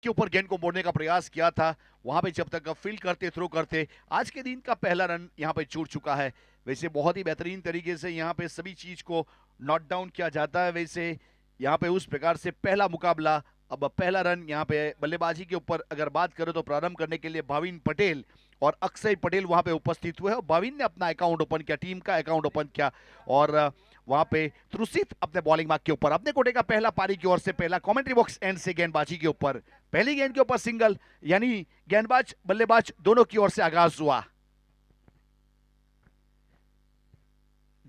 के ऊपर गेंद को मोड़ने का प्रयास किया था। वहां पे जब तक फील्ड करते, थ्रो करते, आज के दिन का पहला रन यहाँ पे छूट चुका है। वैसे बहुत ही बेहतरीन तरीके से यहाँ पे सभी चीज को नोट डाउन किया जाता है। वैसे यहाँ पे उस प्रकार से पहला मुकाबला, अब पहला रन यहाँ पे बल्लेबाजी के ऊपर अगर बात करें तो प्रारंभ करने के लिए भाविन पटेल और अक्षय पटेल वहां पे उपस्थित हुए और भाविन ने अपना अकाउंट ओपन किया, टीम का अकाउंट ओपन किया। और वहां पे त्रुसित अपने बॉलिंग मार्क के ऊपर अपने कोटे का पहला पारी की ओर से पहला कमेंट्री बॉक्स एंड से गेंदबाजी के ऊपर पहली गेंद के ऊपर सिंगल, यानी गेंदबाज बल्लेबाज दोनों की ओर से आगाज हुआ।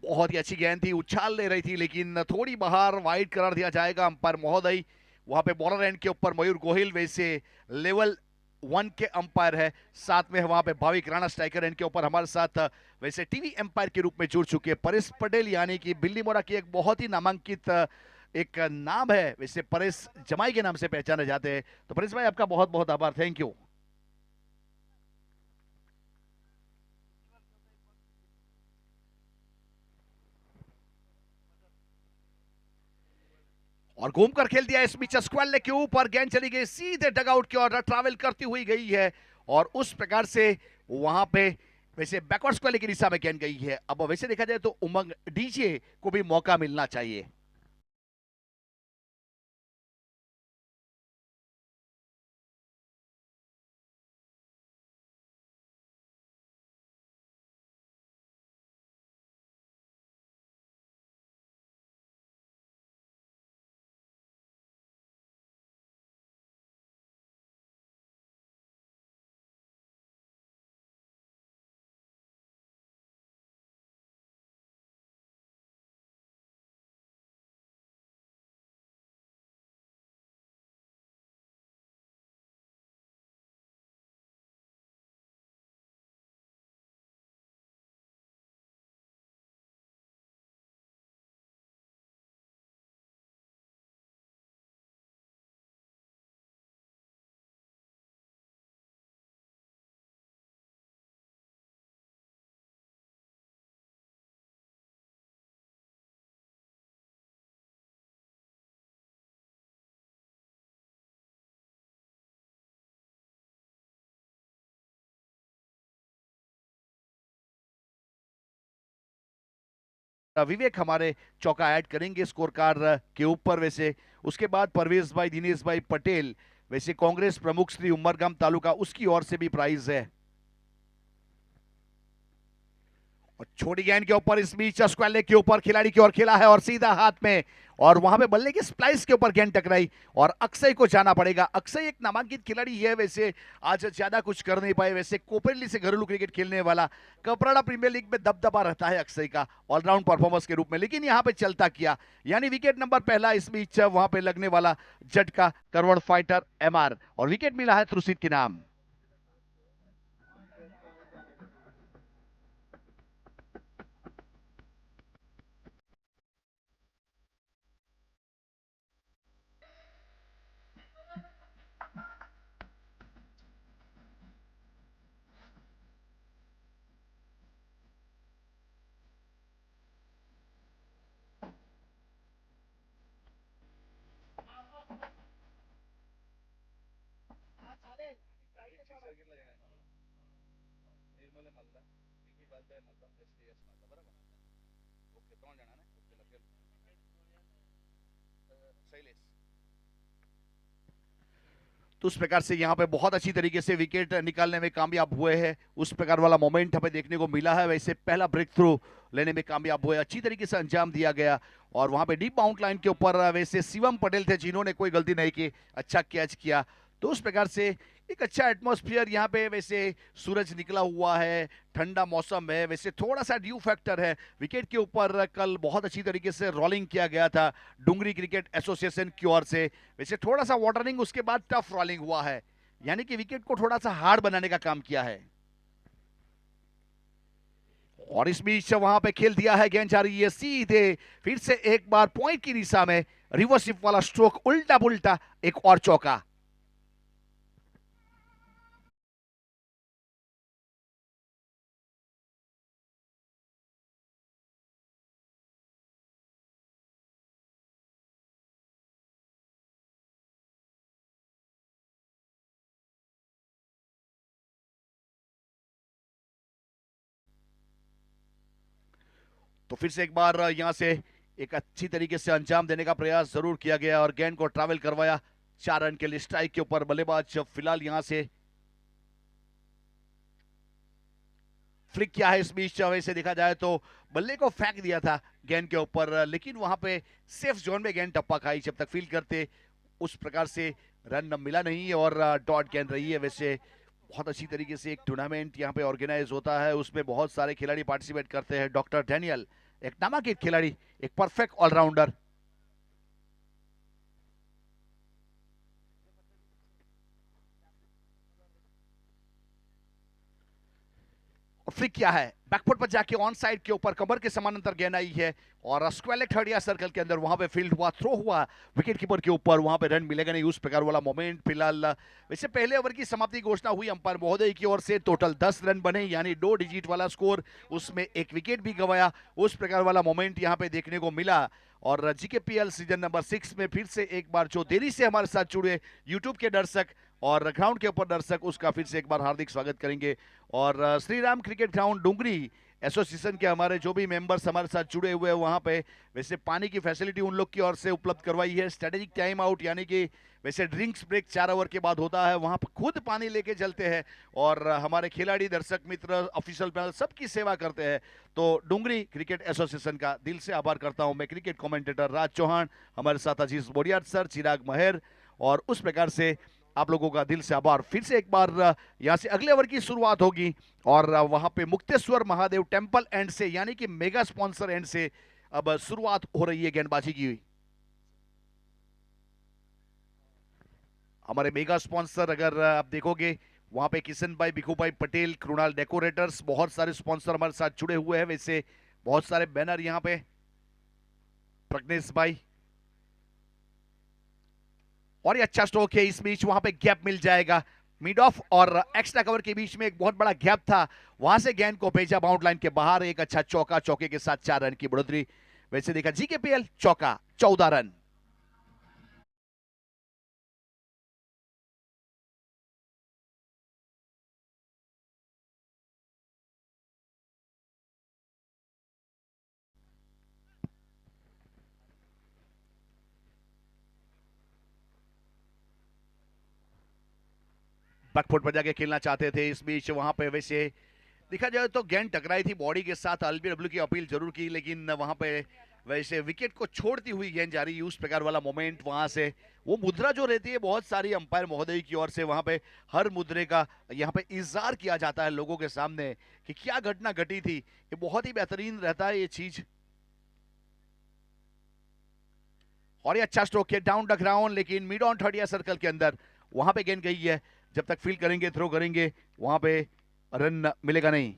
बहुत ही अच्छी गेंद थी, उछाल ले रही थी, लेकिन थोड़ी बाहर वाइड करार दिया जाएगा अंपायर महोदय। वहां पे बॉलर एंड के ऊपर मयूर गोहिल वैसे लेवल 1 के अंपायर है। साथ में वहां पे भाविक राणा स्ट्राइकर एंड के ऊपर हमारे साथ वैसे टीवी अंपायर के रूप में जुड़ चुके हैं परेश पटेल, यानी कि बिल्ली मोरा की एक बहुत ही नामांकित एक नाम है। वैसे परेश जमाई के नाम से पहचाने जाते हैं। तो परेश भाई आपका बहुत बहुत आभार, थैंक यू। और घूमकर खेल दिया इस बीच स्क्वाले के ऊपर, गेंद चली गई सीधे डगआउट की ओर, ट्रैवल करती हुई गई है। और उस प्रकार से वहां पे वैसे बैकवर्ड स्क्वाले की दिशा में गेंद गई है। अब वैसे देखा जाए तो उमंग डीजे को भी मौका मिलना चाहिए। विवेक हमारे चौका ऐड करेंगे स्कोर कार्ड के ऊपर। वैसे उसके बाद परवेज भाई, दिनेश भाई पटेल, वैसे कांग्रेस प्रमुख श्री उमरगाम तालुका, उसकी ओर से भी प्राइज है। और छोटी गेंद के ऊपर इस बीच स्क्वाले के ऊपर खिलाड़ी की ओर खेला है और सीधा हाथ में, और वहां पे बल्ले की स्प्लाइस के ऊपर गेंद टकराई और अक्षय को जाना पड़ेगा। अक्षय एक नामांकित खिलाड़ी है, वैसे आज ज्यादा कुछ कर नहीं पाए। वैसे कोपरली से घरेलू क्रिकेट खेलने वाला, कपराड़ा प्रीमियर लीग में दबदबा रहता है अक्षय का ऑलराउंड परफॉर्मेंस के रूप में, लेकिन यहां पे चलता किया, यानी विकेट नंबर पहला इस बीच वहां पे लगने वाला झटका करवड़ फाइटर एमआर, और विकेट मिला है त्रुसित के नाम। तो उस प्रकार से यहाँ पे बहुत अच्छी तरीके से विकेट निकालने में कामयाब हुए हैं। उस प्रकार वाला मोमेंट हमें देखने को मिला है। वैसे पहला ब्रेक थ्रू लेने में कामयाब हुए, अच्छी तरीके से अंजाम दिया गया। और वहां पे डीप बाउंड लाइन के ऊपर वैसे शिवम पटेल थे जिन्होंने कोई गलती नहीं की, अच्छा कैच किया। तो उस प्रकार से एक अच्छा एटमोस्फियर यहाँ पे, वैसे सूरज निकला हुआ है, ठंडा मौसम है, वैसे थोड़ा सा ड्यू फैक्टर है। विकेट के ऊपर कल बहुत अच्छी तरीके से रोलिंग किया गया था डुंगरी क्रिकेट एसोसिएशन की ओर से। वैसे थोड़ा सा वाटरिंग, उसके बाद टफ रोलिंग हुआ है, यानी कि विकेट को थोड़ा सा हार्ड बनाने का काम किया है। और इस बीच वहां पे खेल दिया है, गेंद जा रही है सीधे, फिर से एक बार पॉइंट की दिशा में रिवर्सिव वाला स्ट्रोक, उल्टा पुल्टा एक और चौका। तो फिर से एक बार यहां से एक अच्छी तरीके से अंजाम देने का प्रयास जरूर किया गया और गेंद को ट्रैवल करवाया 4 रन के लिए। स्ट्राइक के ऊपर बल्लेबाज फिलहाल यहां से फ्लिक किया है इस बीच। वैसे देखा जाए तो बल्ले को फेंक दिया था गेंद के ऊपर, लेकिन वहां पे सेफ जोन में गेंद टप्पा खाई। जब तक फील्ड करते उस प्रकार से रन मिला नहीं और डॉट गेंद रही है। वैसे बहुत अच्छी तरीके से एक टूर्नामेंट यहाँ पे ऑर्गेनाइज होता है, उसमें बहुत सारे खिलाड़ी पार्टिसिपेट करते हैं। डॉक्टर डैनियल एक नामांकित खिलाड़ी, एक परफेक्ट ऑलराउंडर। फ्लिक किया है बैकफुट पर जाके ऑन साइड के ऊपर कमर के समानांतर गेंद आई है और स्क्वायर थर्ड या सर्कल के अंदर वहां पे फील्ड हुआ, थ्रो हुआ विकेट कीपर के ऊपर। वहां पे रन मिलेगा नहीं, उस प्रकार वाला मोमेंट फिलहाल। वैसे पहले ओवर की समाप्ति घोषणा हुई अंपायर महोदय की ओर से, टोटल 10 रन बने यानी 2 डिजिट वाला स्कोर, उसमें एक विकेट भी गवाया। उस प्रकार वाला मोमेंट यहाँ पे देखने को मिला। और जीकेपीएल सीजन नंबर 6 में फिर से एक बार जो देरी से हमारे साथ जुड़े यूट्यूब के दर्शक और ग्राउंड के ऊपर दर्शक, उसका फिर से एक बार हार्दिक स्वागत करेंगे। और Shri Ram cricket ground Dungri association के हमारे जो भी मेंबर्स हमारे साथ जुड़े हुए हैं वहां पे वैसे पानी की फैसिलिटी उन लोग की ओर से उपलब्ध करवाई है। स्ट्रेटेजिक टाइम आउट यानी कि वैसे ड्रिंक्स ब्रेक 4 ओवर के बाद होता है, वहां पर खुद पानी लेके चलते हैं और हमारे खिलाड़ी, दर्शक मित्र, ऑफिशियल पैनल सबकी सेवा करते हैं। तो डुंगरी क्रिकेट एसोसिएशन का दिल से आभार करता हूं मैं। क्रिकेट कमेंटेटर राज चौहान, हमारे साथ अजीज बोरियात सर, चिराग महर, और उस प्रकार से आप लोगों का दिल से आभार। फिर से एक बार यहां से अगले ओवर की शुरुआत होगी और वहां पे मुक्तेश्वर महादेव टेम्पल एंड से यानी कि मेगा स्पॉन्सर एंड से अब शुरुआत हो रही है गेंदबाजी की। हमारे मेगा स्पॉन्सर अगर आप देखोगे वहां पे किशन भाई, भिखू भाई पटेल, कृणाल डेकोरेटर्स, बहुत सारे स्पॉन्सर हमारे साथ जुड़े हुए हैं। वैसे बहुत सारे बैनर यहाँ पे, प्रज्ञेश भाई, और ये अच्छा स्ट्रोक है इस बीच, वहां पे गैप मिल जाएगा। मिड ऑफ और एक्स्ट्रा कवर के बीच में एक बहुत बड़ा गैप था, वहां से गेंद को भेजा बाउंड लाइन के बाहर। एक अच्छा चौका, चौके के साथ 4 रन की बढ़ोतरी। वैसे देखा जीकेपीएल चौका, 14 रन। बैकफुट पर जाके खेलना चाहते थे इस बीच, वहां पे वैसे देखा जाए तो गेंद टकराई थी बॉडी के साथ। एलबीडब्ल्यू की अपील जरूर की, लेकिन वहां पे वैसे विकेट को छोड़ती हुई गेंद जा रही, उस प्रकार वाला मोमेंट। वहां से वो मुद्रा जो रहती है बहुत सारी अंपायर महोदय की ओर से, वहां पे हर मुद्रे का यहाँ पे इजहार किया जाता है लोगों के सामने कि क्या घटना घटी थी। ये बहुत ही बेहतरीन रहता है ये चीज। और ये अच्छा स्ट्रोक है डाउन द ग्राउंड, लेकिन मिड ऑन थर्ड या सर्कल के अंदर वहां पे गेंद गई है। जब तक फील्ड करेंगे, थ्रो करेंगे, वहां पे रन मिलेगा नहीं।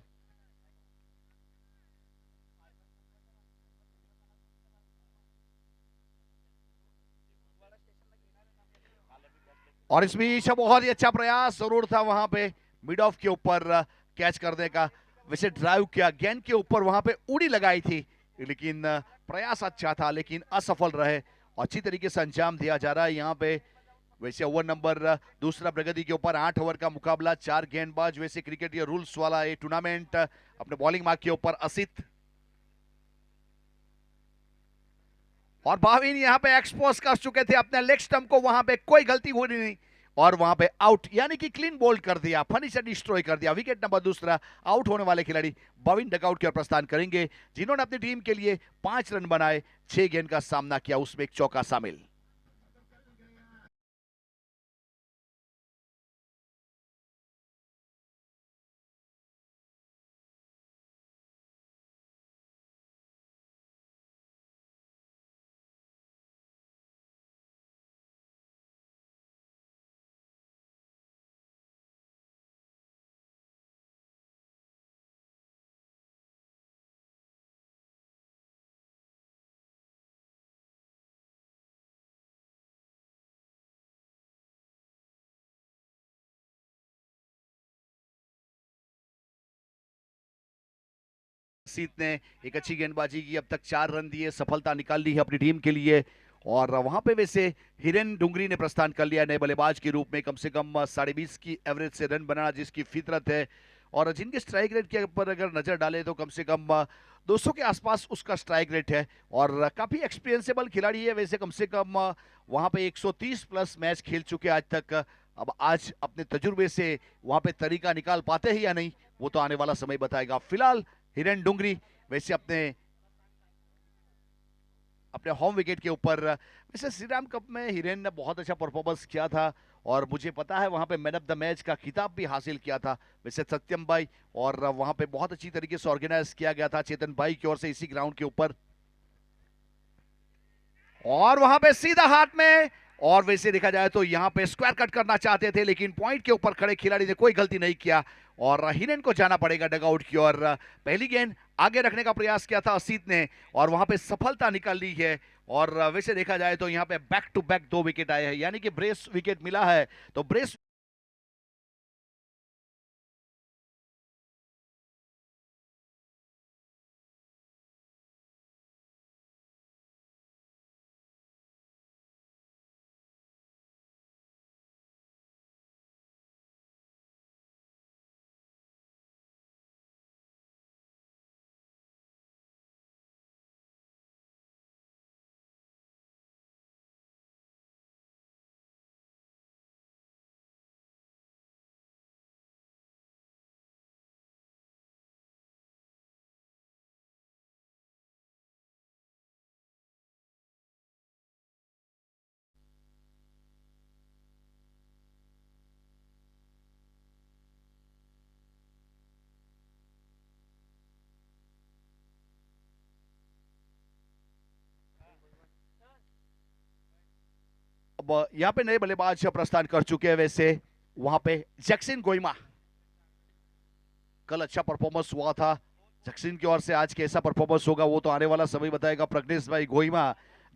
और इस बीच बहुत ही अच्छा प्रयास जरूर था वहां पे मिड ऑफ के ऊपर कैच करने का। वैसे ड्राइव किया गेंद के ऊपर, वहां पे उड़ी लगाई थी, लेकिन प्रयास अच्छा था लेकिन असफल रहे। अच्छी तरीके से अंजाम दिया जा रहा है यहाँ पे। वैसे ओवर नंबर दूसरा प्रगति के ऊपर 8 ओवर का मुकाबला, 4 गेंदबाज। वैसे क्रिकेट ये रूल्स वाला ये टूर्नामेंट। अपने बॉलिंग मार्क के ऊपर असित और भाविन यहाँ पे एक्सपोज कर चुके थे अपने लेग स्टंप को, वहां पे कोई गलती हुई नहीं और वहां पे आउट यानी कि क्लीन बोल्ड कर दिया, फर्नीचर डिस्ट्रॉय कर दिया। विकेट नंबर दूसरा, आउट होने वाले खिलाड़ी बविन डकआउट की ओर प्रस्थान करेंगे, जिन्होंने अपनी टीम के लिए 5 रन बनाए, 6 गेंद का सामना किया, उसमें एक चौका शामिल। सीत ने एक अच्छी गेंदबाजी की, अब तक 4 रन दिए, सफलता निकाल ली है अपनी टीम के लिए। और वहां पे वैसे हिरेन डुंगरी ने प्रस्थान कर लिया नए बल्लेबाज के रूप में, कम से कम 20.5 की एवरेज से रन बनाना जिसकी फितरत है। और जिनके स्ट्राइक रेट के ऊपर अगर नजर डाले तो कम से कम 200 के आसपास उसका स्ट्राइक रेट है और काफी एक्सपीरियंसेबल खिलाड़ी है। वैसे कम से कम वहां पे 130 प्लस मैच खेल चुके आज तक। अब आज अपने तजुर्बे से वहां पे तरीका निकाल पाते हैं या नहीं, वो तो आने वाला समय बताएगा। फिलहाल हिरेन डुंगरी वैसे अपने अपने होम विकेट के ऊपर, वैसे श्री राम कप में हिरेन ने बहुत अच्छा परफॉर्मेंस किया था और मुझे पता है वहां पे मैन ऑफ द मैच का खिताब भी हासिल किया था वैसे सत्यम भाई। और वहां पे बहुत अच्छी तरीके से ऑर्गेनाइज किया गया था चेतन भाई की ओर से इसी ग्राउंड के ऊपर। और वहां पे सीधा हाथ में, और वैसे देखा जाए तो यहां पे स्क्वायर कट करना चाहते थे लेकिन पॉइंट के ऊपर खड़े खिलाड़ी ने कोई गलती नहीं किया और हिरेन को जाना पड़ेगा डगआउट की ओर। पहली गेंद आगे रखने का प्रयास किया था असीत ने और वहां पे सफलता निकाल ली है। और वैसे देखा जाए तो यहां पे बैक टू बैक 2 विकेट आए हैं, यानी कि ब्रेस विकेट मिला है तो ब्रेस। अब यहाँ पे नए बल्लेबाज प्रस्थान कर चुके हैं। वैसे वहां पे जैक्सन गोइमा, कल अच्छा परफॉर्मेंस हुआ था जैक्सन की ओर से, आज कैसा परफॉर्मेंस होगा वो तो आने वाला समय बताएगा। प्रज्ञेश भाई गोइमा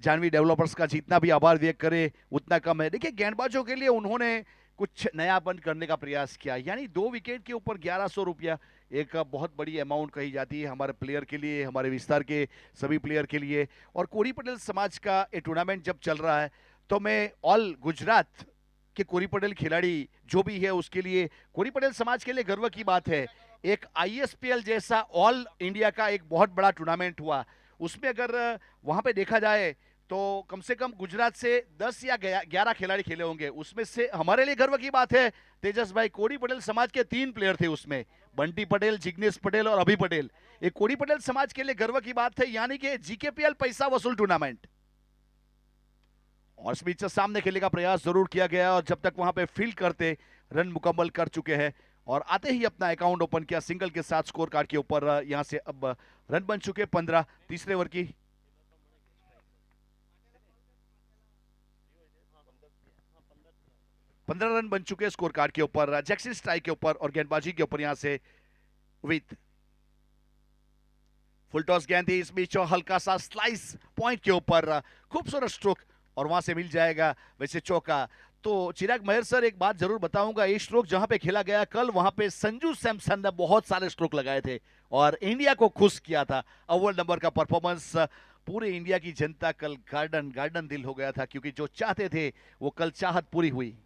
जानवी डेवलपर्स का जितना भी आभार व्यक्त करे उतना कम है। देखिए गेंदबाजों के लिए उन्होंने कुछ नयापन करने का प्रयास किया, यानी 2 विकेट के ऊपर 1100 रुपया एक बहुत बड़ी अमाउंट कही जाती है हमारे प्लेयर के लिए, हमारे विस्तार के सभी प्लेयर के लिए। और कोरी पटेल समाज का ये टूर्नामेंट जब चल रहा है तो मैं ऑल गुजरात के कोरी पटेल खिलाड़ी जो भी है उसके लिए, कोरी पटेल समाज के लिए गर्व की बात है। एक आईएसपीएल जैसा ऑल इंडिया का एक बहुत बड़ा टूर्नामेंट हुआ, उसमें अगर वहां पे देखा जाए तो कम से कम गुजरात से 10 या 11 खिलाड़ी खेले होंगे। उसमें से हमारे लिए गर्व की बात है तेजस भाई, कोरी पटेल समाज के 3 प्लेयर थे उसमें, बंटी पटेल, जिग्नेश पटेल और अभि पटेल। एक कोरी पटेल समाज के लिए गर्व की बात है, यानी कि जीकेपीएल पैसा वसूल टूर्नामेंट। और इस बीच सामने खेलने का प्रयास जरूर किया गया और जब तक वहां पे फील्ड करते रन मुकम्मल कर चुके हैं और आते ही अपना अकाउंट ओपन किया सिंगल के साथ स्कोर कार्ड के ऊपर। यहां से अब रन बन चुके 15 तीसरे ओवर की। 15 रन बन चुके स्कोर कार्ड के ऊपर जैक्सन स्ट्राइक के ऊपर और गेंदबाजी के ऊपर यहां से विथ फुल टॉस गेंद थी, इस बीच हल्का सा स्लाइस पॉइंट के ऊपर खूबसूरत स्ट्रोक और वहां से मिल जाएगा वैसे चौका। तो चिराग मेहर सर एक बात जरूर बताऊंगा, ये स्ट्रोक जहां पे खेला गया कल वहां पे संजू सैमसन ने बहुत सारे स्ट्रोक लगाए थे और इंडिया को खुश किया था। अव्वल नंबर का परफॉर्मेंस, पूरे इंडिया की जनता कल गार्डन गार्डन दिल हो गया था क्योंकि जो चाहते थे वो कल चाहत पूरी हुई।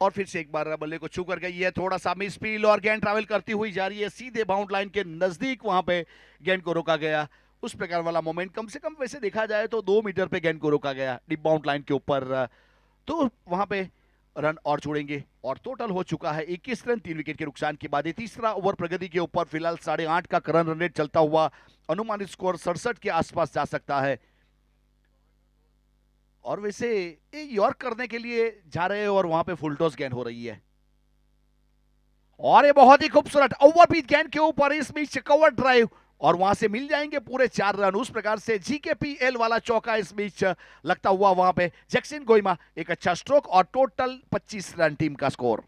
और फिर से एक बार बल्ले को छू कर गई है, थोड़ा सा मिस फील और गेंद ट्रैवल करती हुई जा रही है सीधे बाउंड लाइन के नजदीक, वहां पे गेंद को रोका गया। उस प्रकार वाला मोमेंट कम से कम वैसे देखा जाए तो 2 मीटर पे गेंद को रोका गया डिप बाउंड लाइन के ऊपर। तो वहां पे रन और जोड़ेंगे और टोटल हो चुका है 21 रन 3 विकेट के नुकसान के बाद। तीसरा ओवर प्रगति के ऊपर फिलहाल 8.5 का करंट रन रेट चलता हुआ अनुमानित स्कोर 67 के आसपास जा सकता है। और वैसे ये यॉर्क करने के लिए जा रहे हैं और वहां पे फुल टॉस गेंद हो रही है और ये बहुत ही खूबसूरत ओवरपीच गेंद के ऊपर इस बीच कवर ड्राइव और वहां से मिल जाएंगे पूरे 4 रन। उस प्रकार से जीकेपीएल वाला चौका इस बीच लगता हुआ वहां पे जैक्सन गोइमा, एक अच्छा स्ट्रोक और टोटल 25 रन टीम का स्कोर।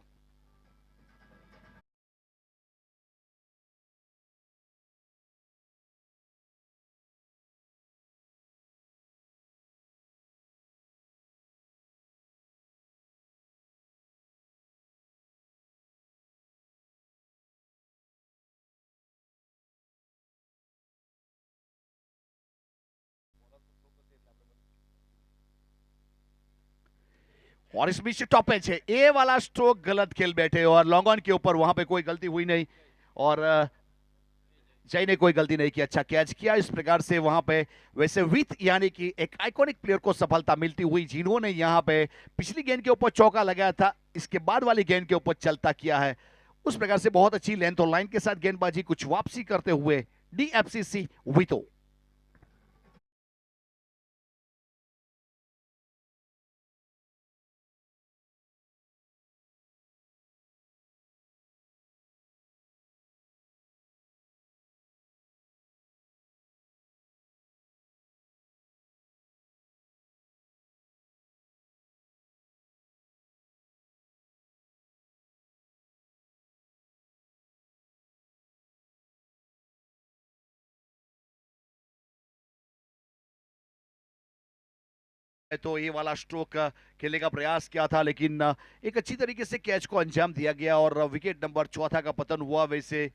और इस बीच टॉप एज है, ए वाला स्ट्रोक गलत खेल बैठे और लॉन्ग ऑन के ऊपर वहां पे कोई गलती हुई नहीं और जय ने कोई गलती नहीं की, अच्छा कैच किया। इस प्रकार से वहां पे वैसे विथ यानी कि एक आइकॉनिक प्लेयर को सफलता मिलती हुई, जिन्होंने यहां पे पिछली गेंद के ऊपर चौका लगाया था, इसके बाद वाली गेंद के ऊपर चलता किया है। उस प्रकार से बहुत अच्छी लेंथ और लाइन के साथ गेंदबाजी, कुछ वापसी करते हुए डीएफसीसी वितो। तो ये वाला स्ट्रोक खेलने का प्रयास किया था, लेकिन एक अच्छी तरीके से कैच को अंजाम दिया गया और विकेट नंबर चौथा का पतन हुआ। वैसे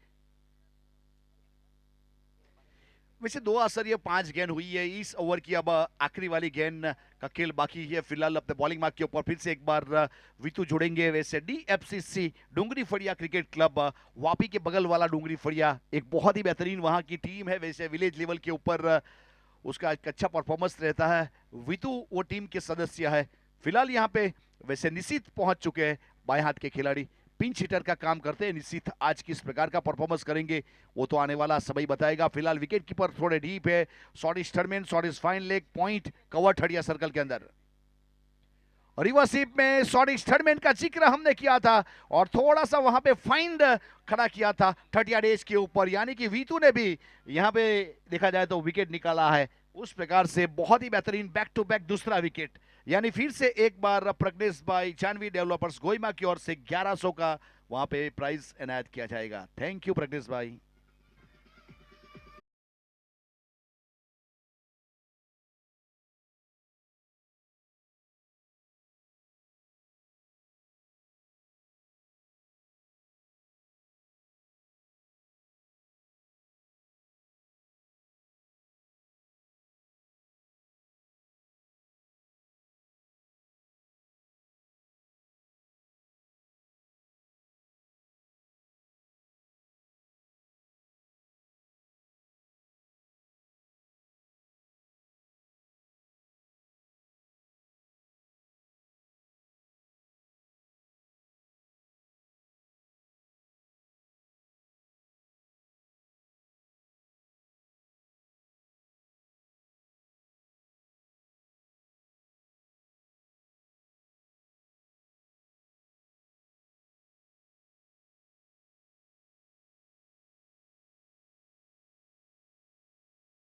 दो असर ये 5 गेंद हुई है इस ओवर की, अब आखिरी वाली गेंद का खेल बाकी है। फिलहाल अपने बॉलिंग मार्क के ऊपर फिर से एक बार वितु जुड़ेंगे। वैसे DFCC Dungri Phadiya cricket club Vapi के बगल वाला डूंगरी फड़िया एक बहुत ही बेहतरीन वहां की टीम है। वैसे विलेज लेवल के ऊपर उसका एक अच्छा परफॉर्मेंस रहता है। वितु वो टीम के सदस्य है। फिलहाल यहाँ पे वैसे निशित पहुंच चुके हैं, बाएं हाथ के खिलाड़ी पिंच हिटर का काम करते हैं। निशित आज किस प्रकार का परफॉर्मेंस करेंगे वो तो आने वाला समय बताएगा। फिलहाल विकेट कीपर थोड़े डीप है। Shot is third man, shot is fine leg point cover ठड़िया सर्कल के अंदर। रिवर्सिप में शॉट इज थर्डमैन का जिक्र हमने किया था और थोड़ा सा वहां पे फाइंड खड़ा किया था 30 डेज के ऊपर, यानी कि वीतू ने भी यहां पे देखा जाए तो विकेट निकाला है। उस प्रकार से बहुत ही बेहतरीन बैक टू बैक दूसरा विकेट, यानी फिर से एक बार प्रज्ञेश भाई जानवी डेवलपर्स गोइमा की ओर से 1100 का वहां पे प्राइज एनायत किया जाएगा। थैंक यू प्रज्ञेश भाई।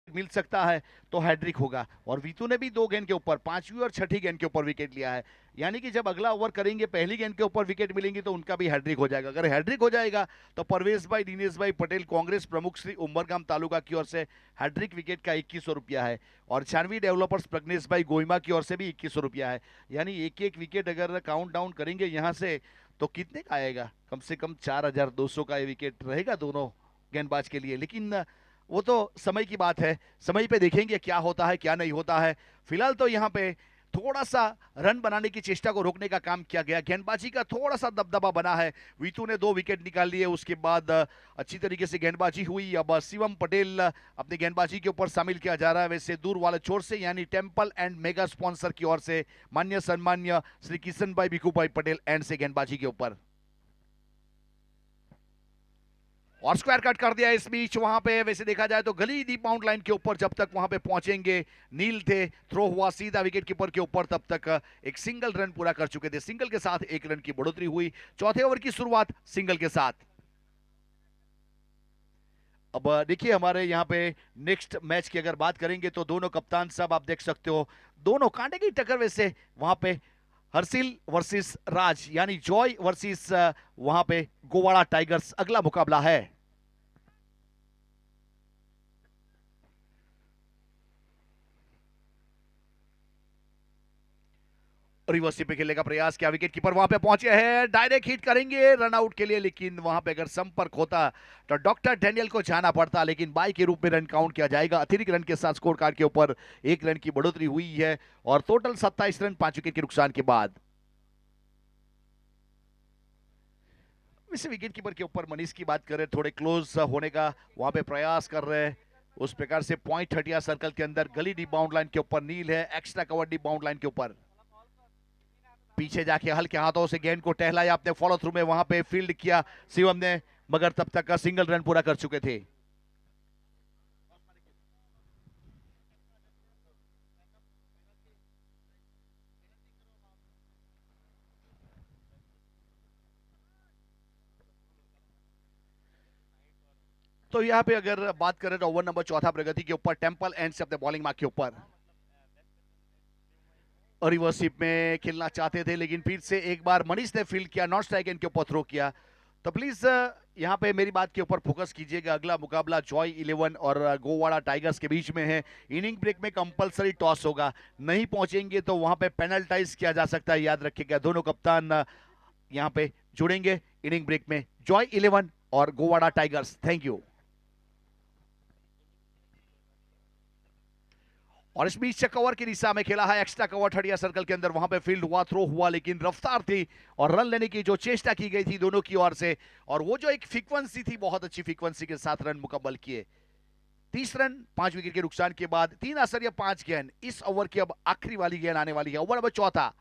मिल सकता है तो हैड्रिक होगा और वीतू ने भी 2 गेंद के ऊपर, पांचवी और छठी गेंद के ऊपर विकेट लिया है। यानी कि जब अगला ओवर करेंगे पहली गेंद के ऊपर विकेट मिलेंगी तो उनका भी हैड्रिक हो जाएगा। अगर हैड्रिक हो जाएगा तो परवेश भाई दिनेश भाई पटेल कांग्रेस प्रमुख श्री उमरगाम तालुका की ओर से हैड्रिक विकेट का 2100 रुपया है और छानवी डेवलपर्स प्रज्ञेश भाई गोइमा की ओर से भी 2100 रुपया है। यानी एक एक विकेट अगर काउंट डाउन करेंगे यहाँ से तो कितने का आएगा, कम से कम 4200 का विकेट रहेगा दोनों गेंदबाज के लिए। लेकिन वो तो समय की बात है, समय पे देखेंगे क्या होता है क्या नहीं होता है। फिलहाल तो यहाँ पे थोड़ा सा रन बनाने की चेष्टा को रोकने का काम किया गया, गेंदबाजी का थोड़ा सा दबदबा बना है। वीतू ने 2 विकेट निकाल लिए, उसके बाद अच्छी तरीके से गेंदबाजी हुई। अब शिवम पटेल अपनी गेंदबाजी के ऊपर शामिल किया जा रहा है। वैसे दूर वाले छोर से यानी टेम्पल एंड मेगा स्पॉन्सर की ओर से मान्य सम्मान्य श्री किशन भाई भिखू भाई पटेल एंड से गेंदबाजी के ऊपर और स्क्वायर कट कर दिया इस बीच। वहां पे वैसे देखा जाए तो गली दी बाउंड लाइन के ऊपर जब तक वहां पे पहुंचेंगे नील थे, थ्रो हुआ सीधा विकेट कीपर के ऊपर, तब तक एक सिंगल रन पूरा कर चुके थे। सिंगल के साथ 1 रन की बढ़ोतरी हुई। चौथे ओवर की शुरुआत सिंगल के साथ। अब देखिए हमारे यहाँ पे नेक्स्ट मैच की अगर बात करेंगे तो दोनों कप्तान साहब आप देख सकते हो, दोनों कांटे की टक्कर। वैसे वहां पे हर्षिल वर्सेस राज यानी जॉय वर्सेस वहां पे गोवाड़ा टाइगर्स अगला मुकाबला है। रिवर्सी पे खेलने का प्रयास किया, विकेट कीपर वहां पे पहुंचे हैं, डायरेक्ट हिट करेंगे रन आउट के लिए, लेकिन वहां पे अगर संपर्क होता तो डॉक्टर डेनियल को जाना पड़ता, लेकिन बाई के रूप में रन काउंट किया जाएगा। अतिरिक्त रन के साथ स्कोर कार्ड के ऊपर 1 रन की बढ़ोतरी हुई है और टोटल 27 रन 5 विकेट के नुकसान के बाद। इसी विकेट कीपर के ऊपर मनीष की बात करें, थोड़े क्लोज होने का वहां पे प्रयास कर रहे हैं। उस प्रकार से पॉइंट हटिया सर्कल के अंदर गली डी बाउंड लाइन के ऊपर नील है, extra cover D bound line के ऊपर पीछे जाके हल्के हाथों से गेंद को टहलाया, अपने फॉलो थ्रू में वहां पे फील्ड किया शिवम ने, मगर तब तक का सिंगल रन पूरा कर चुके थे। तो यहाँ पे अगर बात करें तो ओवर नंबर चौथा प्रगति के ऊपर टेम्पल एंड से अपने बॉलिंग मार्क के ऊपर रिवर्सिप में खेलना चाहते थे, लेकिन फिर से एक बार मनीष ने फील्ड किया, नॉट स्ट्राइक एंड के ऊपर थ्रो किया। तो प्लीज यहाँ पे मेरी बात के ऊपर फोकस कीजिएगा। अगला मुकाबला जॉय 11 और गोवाड़ा टाइगर्स के बीच में है। इनिंग ब्रेक में कंपलसरी टॉस होगा, नहीं पहुंचेंगे तो वहां पे पेनल्टाइज किया जा सकता है, याद रखिएगा। दोनों कप्तान यहाँ पे जुड़ेंगे इनिंग ब्रेक में, जॉय 11 और गोवाड़ा टाइगर्स। Thank you. और इस बीच कवर की दिशा में खेला है, एक्स्ट्रा कवर ठड़िया सर्कल के अंदर, वहां पे फील्ड हुआ, थ्रो हुआ, लेकिन रफ्तार थी और रन लेने की जो चेष्टा की गई थी दोनों की ओर से, और वो जो एक फ्रीक्वेंसी थी, बहुत अच्छी फ्रीक्वेंसी के साथ रन मुकम्मल किए। 30 रन 5 विकेट के नुकसान के बाद 3 असर 5 गेंद। इस ओवर की अब आखिरी वाली गेंद आने वाली है, ओवर नंबर चौथा।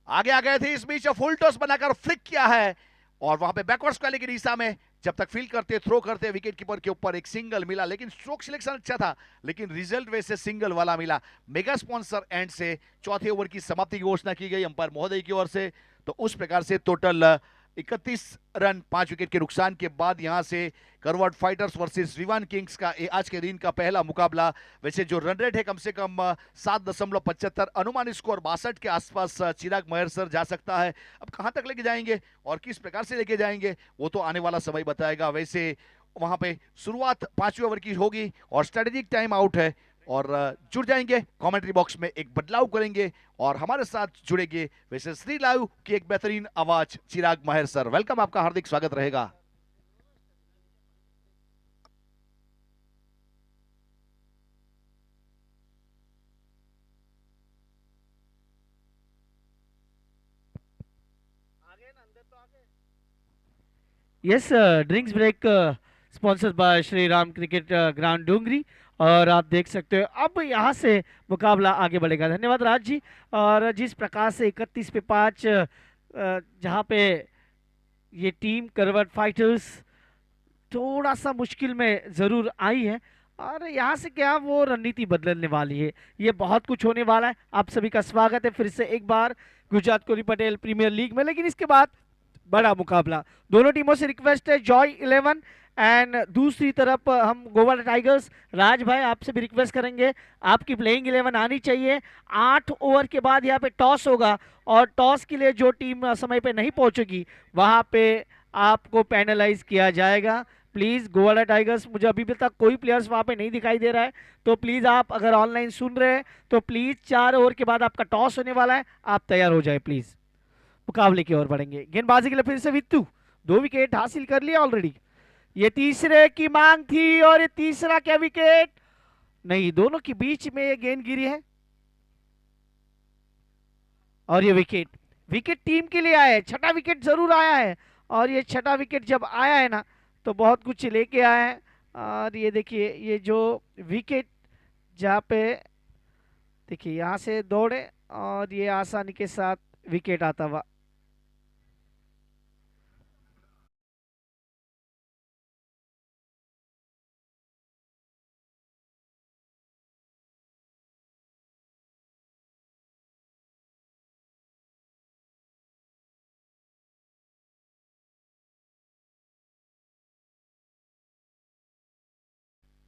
आगे आ गए थे, इस बीच फुल टॉस बनाकर फ्लिक किया है और वहां पे बैकवर्ड स्क्वायर की दिशा में जब तक फील्ड करते थ्रो करते विकेट कीपर के ऊपर एक सिंगल मिला, लेकिन स्ट्रोक सिलेक्शन अच्छा था, लेकिन रिजल्ट वैसे सिंगल वाला मिला। मेगा स्पॉन्सर एंड से चौथे ओवर की समाप्ति की घोषणा की गई अंपायर महोदय की ओर से। तो उस प्रकार से टोटल 31 रन 5 विकेट के नुकसान के बाद यहां से करवट फाइटर्स वर्सेस विवान किंग्स का आज के दिन का पहला मुकाबला। वैसे जो रन रेट है कम से कम 7.75, अनुमानित स्कोर 62 के आसपास चिराग महर सर जा सकता है। अब कहां तक लेके जाएंगे और किस प्रकार से लेके जाएंगे वो तो आने वाला समय बताएगा। वैसे वहां पे शुरुआत 5वें ओवर की होगी और स्ट्रेटेजिक टाइम आउट है, और जुड़ जाएंगे कमेंट्री बॉक्स में, एक बदलाव करेंगे और हमारे साथ जुड़ेंगे वैसे श्री लाइव की एक बेहतरीन आवाज चिराग माहिर सर। वेलकम, आपका हार्दिक स्वागत रहेगा। Yes, drinks break sponsored by Shri Ram cricket ground Dungri. और आप देख सकते हो अब यहाँ से मुकाबला आगे बढ़ेगा। धन्यवाद राज जी। और जिस प्रकार से 31 पे 5 जहाँ पे ये टीम करवट फाइटर्स थोड़ा सा मुश्किल में ज़रूर आई है, और यहाँ से क्या वो रणनीति बदलने वाली है, ये बहुत कुछ होने वाला है। आप सभी का स्वागत है फिर से एक बार गुजरात कोहली पटेल प्रीमियर लीग में। लेकिन इसके बाद बड़ा मुकाबला, दोनों टीमों से रिक्वेस्ट है, जॉय 11 एंड दूसरी तरफ हम गोवाड़ा टाइगर्स। राज भाई आपसे भी रिक्वेस्ट करेंगे, आपकी प्लेइंग 11 आनी चाहिए। 8 ओवर के बाद यहाँ पे टॉस होगा और टॉस के लिए जो टीम समय पे नहीं पहुंचेगी वहां पे आपको पेनलाइज किया जाएगा। प्लीज़ गोवाड़ा टाइगर्स, मुझे अभी भी तक कोई प्लेयर्स वहाँ पे नहीं दिखाई दे रहा है, तो प्लीज़ आप अगर ऑनलाइन सुन रहे हैं तो प्लीज़ 4 ओवर के बाद आपका टॉस होने वाला है, आप तैयार हो जाए प्लीज़। मुकाबले की ओर बढ़ेंगे, गेंदबाजी के लिए फिर से वित्तू, 2 विकेट हासिल कर लिया ऑलरेडी। ये तीसरे की मांग थी और ये तीसरा क्या विकेट नहीं, दोनों के बीच में ये गेंद गिरी है और ये विकेट, विकेट टीम के लिए आया है, छठा विकेट जरूर आया है। और ये छठा विकेट जब आया है ना तो बहुत कुछ लेके आया है। और ये देखिए, ये जो विकेट जहाँ पे देखिए यहाँ से दौड़े और ये आसानी के साथ विकेट आता हुआ।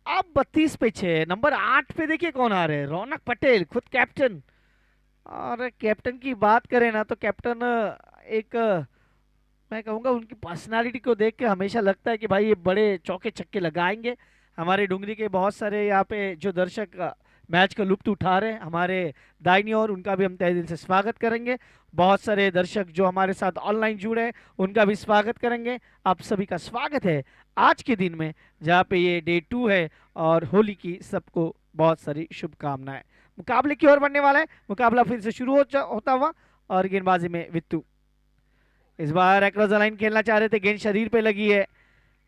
अब 32 पे 6, नंबर 8 पे देखिए कौन आ रहे हैं, रौनक पटेल, खुद कैप्टन। और कैप्टन की बात करें ना तो कैप्टन एक मैं कहूँगा उनकी पर्सनालिटी को देख के हमेशा लगता है कि भाई ये बड़े चौके छक्के लगाएंगे। हमारे डुंगरी के बहुत सारे यहाँ पे जो दर्शक मैच का लुत्फ उठा रहे हैं हमारे दाहिनी ओर, उनका भी हम तहे दिल से स्वागत करेंगे। बहुत सारे दर्शक जो हमारे साथ ऑनलाइन जुड़े हैं उनका भी स्वागत करेंगे। आप सभी का स्वागत है आज के दिन में जहाँ पे ये डे 2 है और होली की सबको बहुत सारी शुभकामनाएं। मुकाबले की ओर बढ़ने वाला है, मुकाबला फिर से शुरू होता हुआ और गेंदबाजी में वित्तू। इस बार अक्रॉस द लाइन खेलना चाह रहे थे, गेंद शरीर पे लगी है।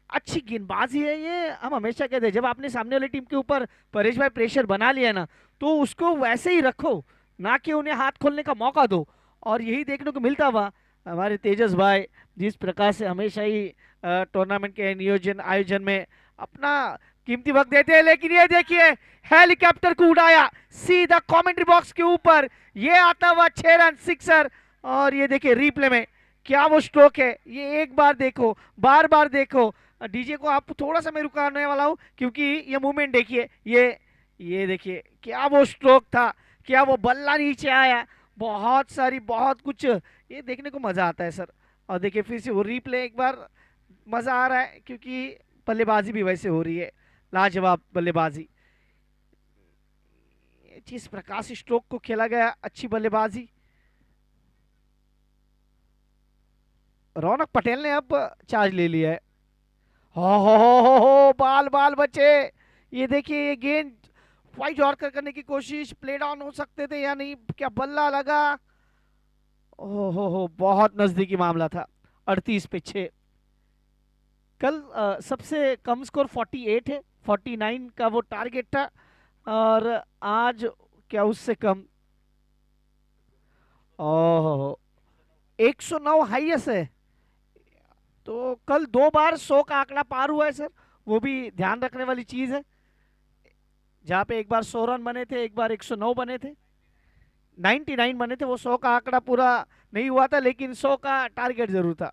अच्छी गेंदबाजी है ये, हम हमेशा कहते हैं जब आपने सामने वाली टीम के ऊपर परेश भाई प्रेशर बना लिया ना, तो उसको वैसे ही रखो, ना कि उन्हें हाथ खोलने का मौका दो। और यही देखने को मिलता हुआ हमारे तेजस भाई जिस प्रकार से हमेशा ही टूर्नामेंट के नियोजन आयोजन में अपना कीमती वक्त देते हैं। लेकिन ये देखिए हेलीकॉप्टर को उड़ाया सीधा कमेंट्री बॉक्स के ऊपर, ये आता हुआ 6 रन सिक्सर। और ये देखिए रिप्ले में क्या वो स्ट्रोक है, ये एक बार देखो, बार बार देखो। डीजे को आप थोड़ा सा मैं रुकाने वाला हूँ क्योंकि ये मूवमेंट देखिए, ये देखिए क्या वो स्ट्रोक था, क्या वो बल्ला नीचे आया, बहुत सारी बहुत कुछ ये देखने को मजा आता है सर। और देखिए फिर से वो रिप्ले एक बार, मजा आ रहा है क्योंकि बल्लेबाजी भी वैसे हो रही है, लाजवाब बल्लेबाजी। जिस प्रकार से स्ट्रोक को खेला गया, अच्छी बल्लेबाजी। रौनक पटेल ने अब चार्ज ले लिया है। हो बाल बाल बचे। ये देखिए ये गेंद वाइड यॉर्कर करने की कोशिश, प्ले डाउन हो सकते थे या नहीं, क्या बल्ला लगा। हो बहुत नजदीकी मामला था। 38 पे 6। कल सबसे कम स्कोर 48 है, 49 का वो टारगेट था, और आज क्या उससे कम। ओहो 109 हाईएस्ट है। तो कल 2 बार 100 का आंकड़ा पार हुआ है सर, वो भी ध्यान रखने वाली चीज है। जहां पे एक बार 100 रन बने थे, एक बार 109 बने थे, 99 बने थे। वो 100 का आंकड़ा पूरा नहीं हुआ था, लेकिन 100 का टारगेट जरूर था।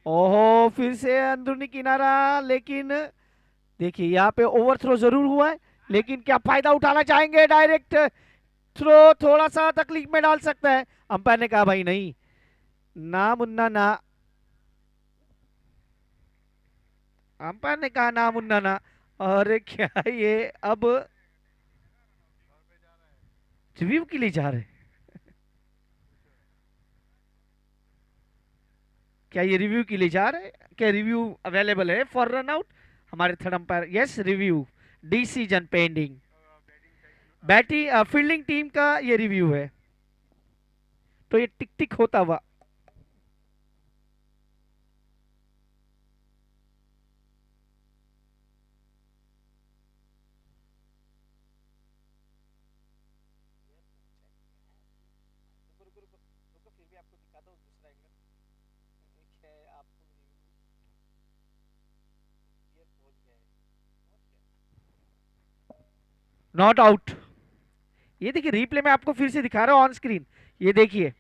ओहो फिर से अंदरूनी किनारा, लेकिन देखिए यहाँ पे ओवरथ्रो जरूर हुआ है, लेकिन क्या फायदा उठाना चाहेंगे, डायरेक्ट थ्रो थोड़ा सा तकलीफ में डाल सकता है। अंपायर ने कहा भाई नहीं, ना मुन्ना ना। अंपायर ने कहा ना मुन्ना ना। और क्या ये अब रिव्यू के लिए जा रहे हैं? क्या ये रिव्यू के लिए जा रहे हैं? क्या रिव्यू अवेलेबल है फॉर रन आउट? हमारे third umpire, yes review decision pending. Batting fielding team का ये रिव्यू है, तो ये टिक टिक होता हुआ। Not out. ये देखिए रिप्ले में आपको फिर से दिखा रहा हूं ऑन स्क्रीन, ये देखिए।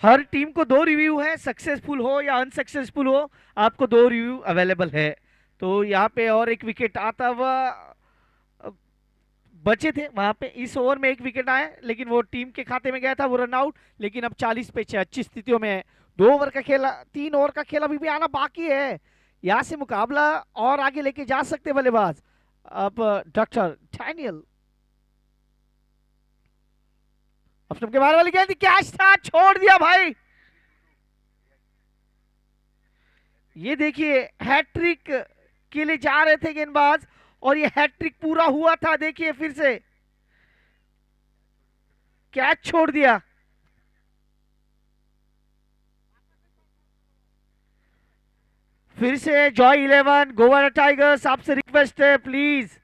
हर टीम को 2 रिव्यू है, सक्सेसफुल हो या अनसक्सेसफुल हो, आपको 2 रिव्यू अवेलेबल है। तो यहाँ पे और एक विकेट आता हुआ बचे थे, वहां पे इस ओवर में एक विकेट आया, लेकिन वो टीम के खाते में गया था, वो रन आउट। लेकिन अब 40 पे 6 अच्छी स्थितियों में है। 2 ओवर का खेला, 3 ओवर का खेल अभी भी आना बाकी है। यहाँ से मुकाबला और आगे लेके जा सकते बल्लेबाज। अब डॉक्टर डैनियल अपने के बाहर वाली गेंद, कैच था, छोड़ दिया भाई। ये देखिए हैट्रिक के लिए जा रहे थे गेंदबाज, और ये हैट्रिक पूरा हुआ था। देखिए फिर से कैच छोड़ दिया। फिर से जॉय 11 गोवा टाइगर्स, आपसे रिक्वेस्ट है प्लीज,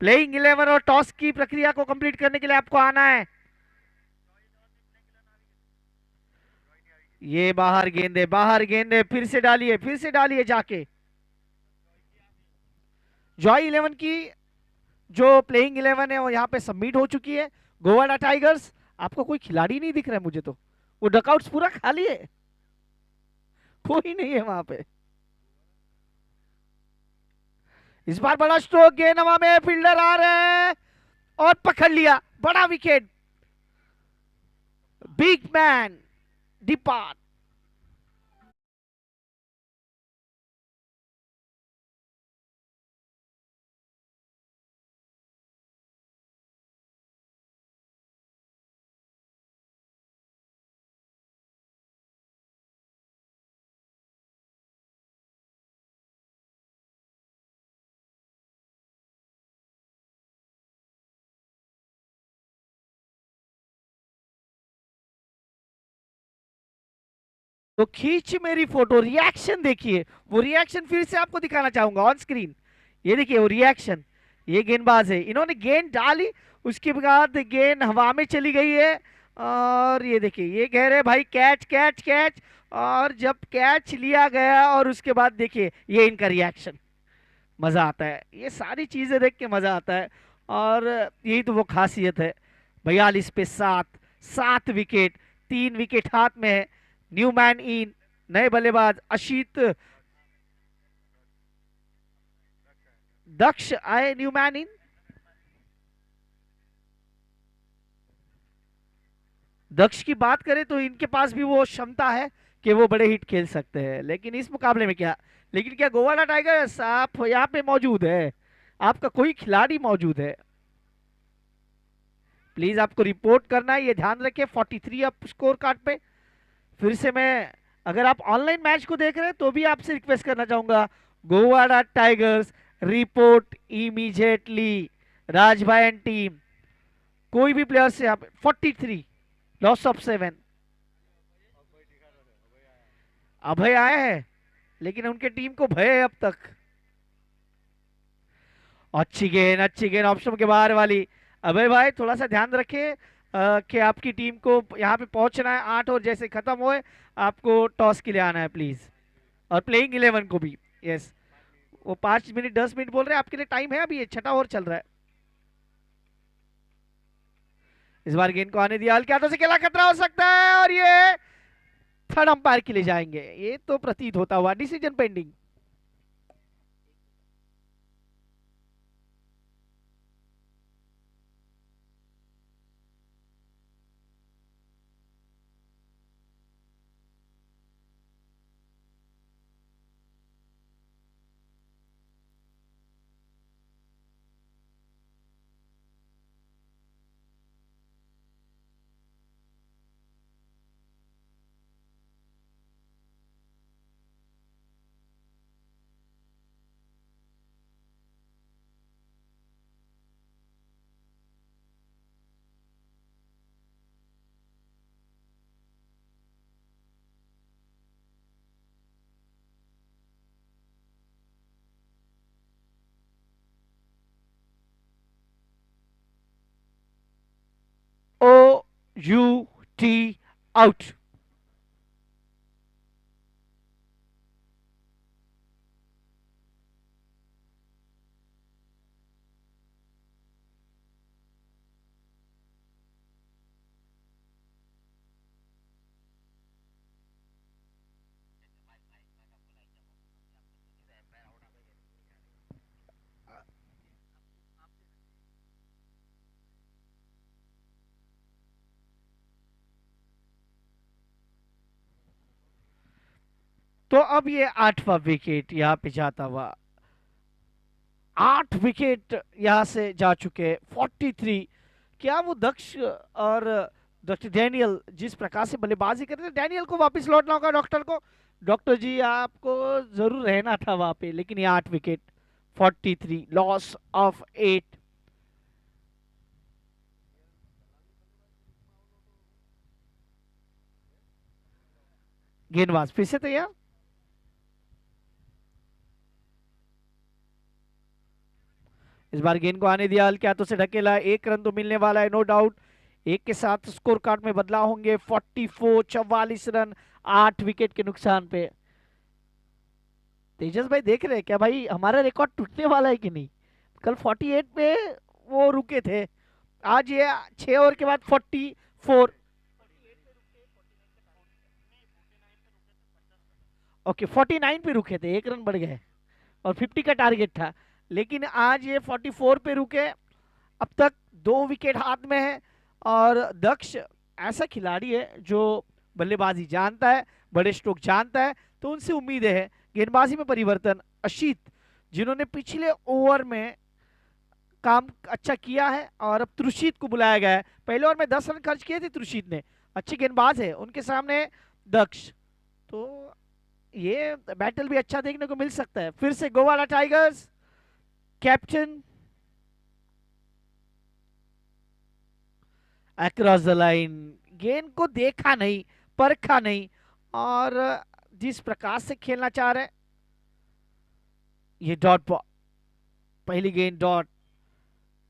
प्लेइंग 11 और टॉस की प्रक्रिया को कंप्लीट करने के लिए आपको आना है। ये बाहर गेंदे, बाहर गेंदे, फिर से डालिए जाके। जॉय 11 की जो प्लेइंग 11 है वो यहाँ पे सबमिट हो चुकी है। गोवाडा टाइगर्स, आपको कोई खिलाड़ी नहीं दिख रहा है मुझे तो, वो डकआउट्स पूरा खाली है, कोई नहीं है वहां पे। इस बार बड़ा स्ट्रोक, गेंद हवा में, फील्डर आ रहे हैं और पकड़ लिया, बड़ा विकेट, बिग मैन डिपार्ट। तो खींच मेरी फोटो, रिएक्शन देखिए, वो रिएक्शन फिर से आपको दिखाना चाहूंगा ऑन स्क्रीन। ये देखिए वो रिएक्शन, ये गेंदबाज है, इन्होंने गेंद डाली, उसके बाद गेंद हवा में चली गई है, और ये देखिए ये कह रहे भाई कैच कैच कैच, और जब कैच लिया गया और उसके बाद देखिए ये इनका रिएक्शन, मजा आता है, ये सारी चीजें देख के मजा आता है। और यही तो वो खासियत है। 42 पे 7, 7 विकेट, 3 विकेट हाथ में है। न्यू मैन इन, नए बल्लेबाज अशीत दक्ष आए न्यू मैन इन। दक्ष की बात करें तो इनके पास भी वो क्षमता है कि वो बड़े हिट खेल सकते हैं, लेकिन इस मुकाबले में क्या, लेकिन क्या गोवाला टाइगर्स आप यहाँ पे मौजूद है, आपका कोई खिलाड़ी मौजूद है, प्लीज आपको रिपोर्ट करना है, ये ध्यान रखें। 43 अप स्कोर कार्ड पे। फिर से मैं, अगर आप ऑनलाइन मैच को देख रहे हैं तो भी आपसे रिक्वेस्ट करना चाहूंगा, Gowada tigers report immediately, Rajbhai and team, कोई भी प्लेयर से आप 43 लॉस ऑफ 7। अभय आए हैं लेकिन उनके टीम को भय है अब तक। अच्छी गेंद ऑप्शन के बाहर वाली। अभय भाई थोड़ा सा ध्यान रखें कि आपकी टीम को यहाँ पे पहुंचना है, 8 और जैसे खत्म होए आपको टॉस के लिए आना है प्लीज, और प्लेइंग 11 को भी। यस, वो 5 मिनट 10 मिनट बोल रहे हैं, आपके लिए टाइम है, अभी ये छठा ओवर चल रहा है। इस बार गेंद को आने दिया, हल्के हाथों से खेला, खतरा हो सकता है, और ये थर्ड अंपायर के लिए जाएंगे, ये तो प्रतीत होता हुआ, decision pending. O U T out. तो अब ये 8वां विकेट यहाँ पे जाता हुआ, 8 विकेट यहाँ से जा चुके, 43। क्या वो दक्ष और डॉक्टर डैनियल जिस प्रकार से बल्लेबाजी कर रहे थे, डैनियल को वापस लौटना होगा डॉक्टर को, डॉक्टर जी आपको जरूर रहना था वहां पे, लेकिन ये 8 विकेट, 43 लॉस ऑफ 8। गेंदबाज फिर से तैयार, इस बार गेंद को आने दिया, हल्के हाथों से ढकेला, 1 रन तो मिलने वाला है नो डाउट। एक के साथ स्कोर कार्ड में बदलाव होंगे, 44 8 विकेट के नुकसान पे। तेजस भाई देख रहे हैं क्या भाई हमारा रिकॉर्ड टूटने वाला है कि नहीं? कल 48 पे वो रुके थे, आज ये 6 ओवर के बाद 44। ओके 49 पे रुके थे, 1 रन बढ़ गए और 50 का टारगेट था, लेकिन आज ये 44 पे रुके। अब तक 2 विकेट हाथ में है और दक्ष ऐसा खिलाड़ी है जो बल्लेबाजी जानता है, बड़े स्ट्रोक जानता है, तो उनसे उम्मीद है गेंदबाजी में परिवर्तन। अशीत जिन्होंने पिछले ओवर में काम अच्छा किया है और अब त्रुषित को बुलाया गया है। पहले ओवर में 10 रन खर्च किए थे त्रुषित ने, अच्छे गेंदबाज है, उनके सामने दक्ष, तो ये बैटल भी अच्छा देखने को मिल सकता है। फिर से Gowala tigers captain across the line, गेंद को देखा नहीं, परखा नहीं और जिस प्रकार से खेलना चाह रहे, ये डॉट बॉल, पहली गेंद डॉट।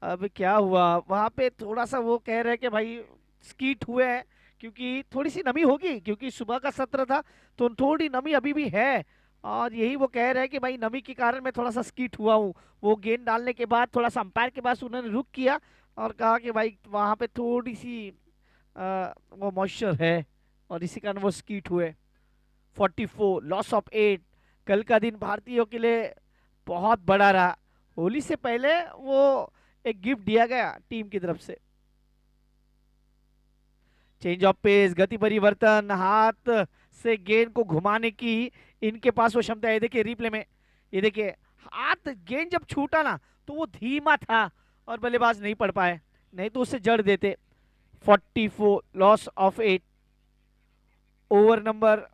अब क्या हुआ वहां पे, थोड़ा सा वो कह रहे हैं कि भाई स्कीट हुए हैं, क्योंकि थोड़ी सी नमी होगी, क्योंकि सुबह का सत्र था तो थोड़ी नमी अभी भी है, और यही वो कह रहे हैं कि भाई नमी के कारण मैं थोड़ा सा स्कीट हुआ हूँ। वो गेंद डालने के बाद थोड़ा सा अंपायर के पास उन्होंने रुक किया और कहा कि भाई वहां पे थोड़ी सी वो मॉइस्चर है और इसी कारण वो स्कीट हुए। 44 लॉस ऑफ 8। कल का दिन भारतीयों के लिए बहुत बड़ा रहा, होली से पहले वो एक गिफ्ट दिया गया टीम की तरफ से। चेंज ऑफ पेस, गति परिवर्तन, हाथ से गेंद को घुमाने की इनके पास वो क्षमता है। देखिए रिप्ले में, ये देखिए हाथ, गेंद जब छूटा ना तो वो धीमा था और बल्लेबाज नहीं पढ़ पाए, नहीं तो उससे जड़ देते। 44 लॉस ऑफ 8, ओवर नंबर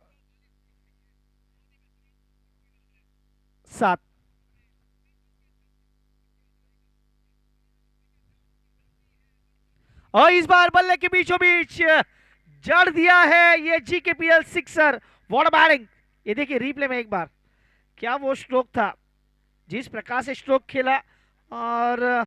7। और इस बार बल्ले के बीचों बीच जड़ दिया है ये जीकेपीएल सिक्सर, व्हाट बैटिंग। ये देखिए रिप्ले में एक बार, क्या वो स्ट्रोक था, जिस प्रकार से स्ट्रोक खेला। और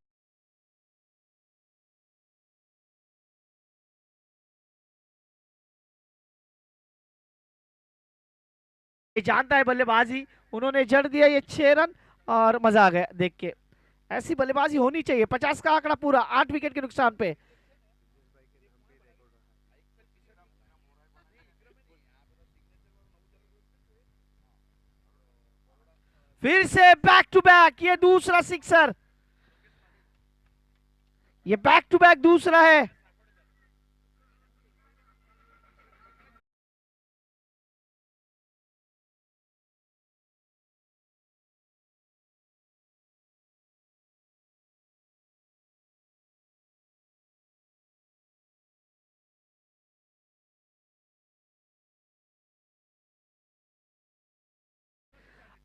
ये जानता है बल्लेबाजी, उन्होंने जड़ दिया ये 6 रन और मजा आ गया देख के। ऐसी बल्लेबाजी होनी चाहिए। 50 का आंकड़ा पूरा, 8 विकेट के नुकसान पे। फिर से बैक टू बैक, ये दूसरा सिक्सर, ये बैक टू बैक दूसरा है।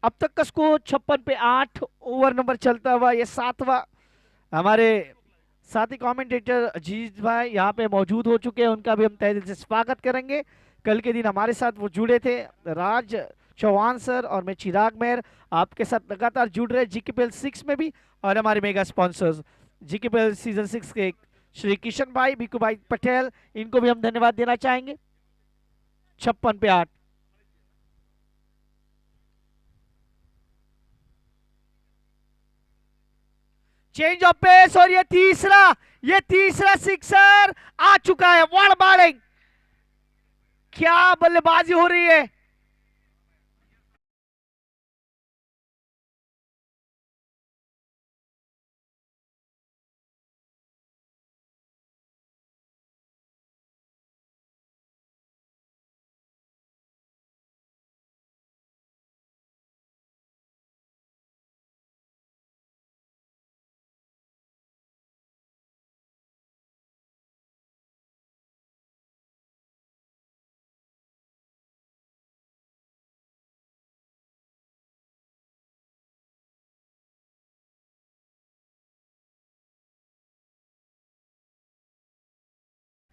अब तक का स्कोर 56 पे 8, ओवर नंबर चलता हुआ ये 7वां। हमारे साथी कमेंटेटर अजीज भाई यहाँ पे मौजूद हो चुके हैं, उनका भी हम तहे दिल से स्वागत करेंगे। कल के दिन हमारे साथ वो जुड़े थे, राज चौहान सर और मैं चिराग मेहर, आपके साथ लगातार जुड़ रहे जीकेपीएल 6 में भी। और हमारे मेगा स्पॉन्सर्स जीकेपीएल सीजन 6 के श्री किशन भाई, भिक्कू भाई पटेल, इनको भी हम धन्यवाद देना चाहेंगे। 56 पे 8। चेंज ऑफ पेस और ये तीसरा सिक्सर आ चुका है। व्हाट बैटिंग, क्या बल्लेबाजी हो रही है।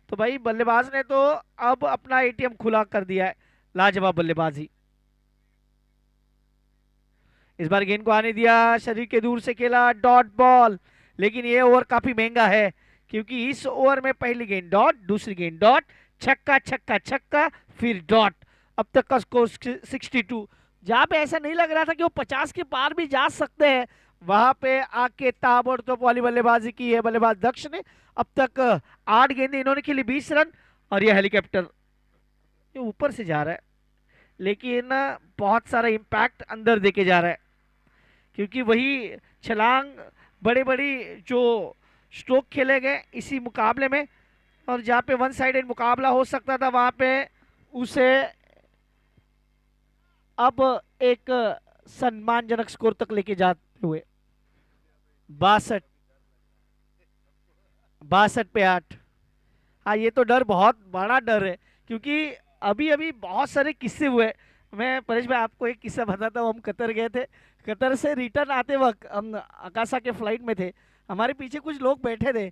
तो भाई बल्लेबाज ने तो अब अपना एटीएम खुला कर दिया है, लाजवाब बल्लेबाजी। इस बार गेंद को आने दिया, शरीर के दूर से खेला, डॉट बॉल। लेकिन ये ओवर काफी महंगा है, क्योंकि इस ओवर में पहली गेंद डॉट, दूसरी गेंद डॉट, छक्का छक्का छक्का, फिर डॉट। अब तक का स्कोर 62। जहां पे ऐसा नहीं लग रहा था कि वो 50 के पार भी जा सकते हैं, वहां पे आके ताबड़तोड़ वाली बल्लेबाजी की है बल्लेबाज दक्ष ने। अब तक 8 गेंदें इन्होंने खेली, 20 रन। और ये हेलीकॉप्टर ये ऊपर से जा रहा है, लेकिन बहुत सारा इम्पैक्ट अंदर देके जा रहा है, क्योंकि वही छलांग, बड़े बड़ी जो स्ट्रोक खेले गए इसी मुकाबले में, और जहाँ पे वन साइडेड मुकाबला हो सकता था वहाँ पे उसे अब एक सम्मानजनक स्कोर तक लेके जाते हुए 62, 62 पे 8। हाँ, ये तो डर बहुत बड़ा डर है, क्योंकि अभी अभी बहुत सारे किस्से हुए। मैं परेश भाई आपको एक किस्सा बताता हूँ। हम कतर गए थे, कतर से रिटर्न आते वक्त हम अकासा के फ्लाइट में थे, हमारे पीछे कुछ लोग बैठे थे,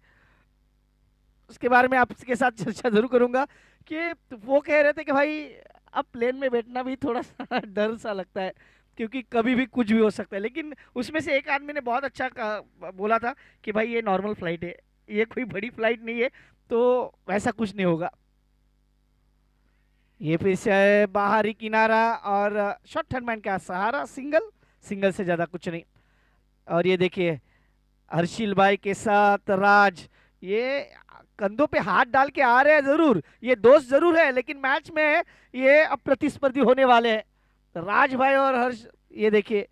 उसके बारे में आपके साथ चर्चा जरूर करूंगा। कि वो कह रहे थे कि भाई अब प्लेन में बैठना भी थोड़ा सा डर सा लगता है, क्योंकि कभी भी कुछ भी हो सकता है। लेकिन उसमें से एक आदमी ने बहुत अच्छा बोला था कि भाई ये नॉर्मल फ्लाइट है, ये कोई बड़ी फ्लाइट नहीं है, तो वैसा कुछ नहीं होगा। ये फिर से बाहरी किनारा और शॉर्ट हैंडमैन का सहारा, सिंगल, सिंगल से ज्यादा कुछ नहीं। और ये देखिए हर्षिल भाई के साथ राज, ये कंधों पे हाथ डाल के आ रहे हैं जरूर, ये दोस्त जरूर है, लेकिन मैच में ये अब प्रतिस्पर्धी होने वाले हैं राज भाई और हर्ष। ये देखिए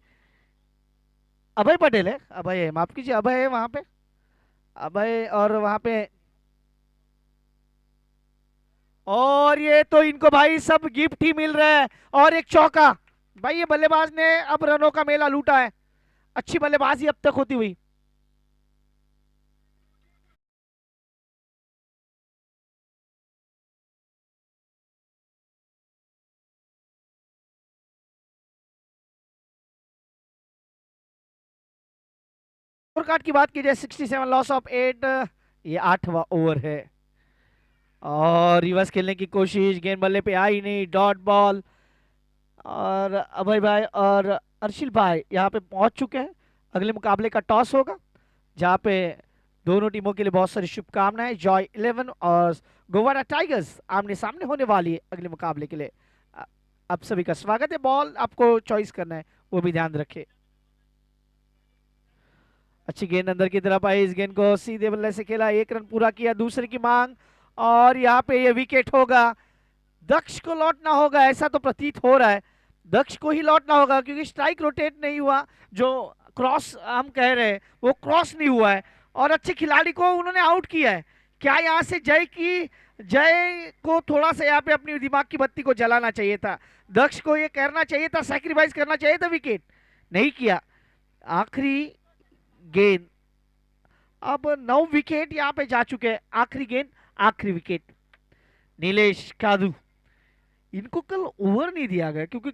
अभय पटेल है, अभय है, माफ कीजिए, अभय है वहां पे, अभय, और वहां पे, और ये तो इनको भाई सब गिफ्ट ही मिल रहा है। और एक चौका, भाई ये बल्लेबाज ने अब रनों का मेला लूटा है, अच्छी बल्लेबाजी अब तक होती हुई। स्कोर कार्ड की बात की जाए 67 लॉस ऑफ 8, ये 8वां ओवर है। और रिवर्स खेलने की कोशिश, गेंद बल्ले पे आई नहीं, डॉट बॉल। और अभय भाई और अर्शिल भाई यहाँ पे पहुंच चुके हैं। अगले मुकाबले का टॉस होगा, जहाँ पे दोनों टीमों के लिए बहुत सारी शुभकामनाएं। जॉय 11 और गोवारा टाइगर्स आमने सामने होने वाली है अगले मुकाबले के लिए। आप सभी का स्वागत है। बॉल आपको चॉइस करना है, वो भी ध्यान रखें। अच्छी गेंद अंदर की तरफ आई, इस गेंद को सीधे बल्ले से खेला, एक रन पूरा किया, दूसरे की मांग, और यहाँ पे ये विकेट होगा। दक्ष को लौटना होगा, ऐसा तो प्रतीत हो रहा है, दक्ष को ही लौटना होगा, क्योंकि स्ट्राइक रोटेट नहीं हुआ, जो क्रॉस हम कह रहे हैं वो क्रॉस नहीं हुआ है, और अच्छे खिलाड़ी को उन्होंने आउट किया है। क्या यहाँ से जय को थोड़ा सा यहाँ पे अपनी दिमाग की बत्ती को जलाना चाहिए था, दक्ष को ये करना चाहिए था, सैक्रिफाइस करना चाहिए था, विकेट नहीं किया। आखिरी गेंद, अब 9 विकेट यहाँ पे जा चुके हैं, आखिरी गेंद आखिरी विकेट। नीलेश कादू, इनको कल ओवर नहीं दिया गया, क्योंकि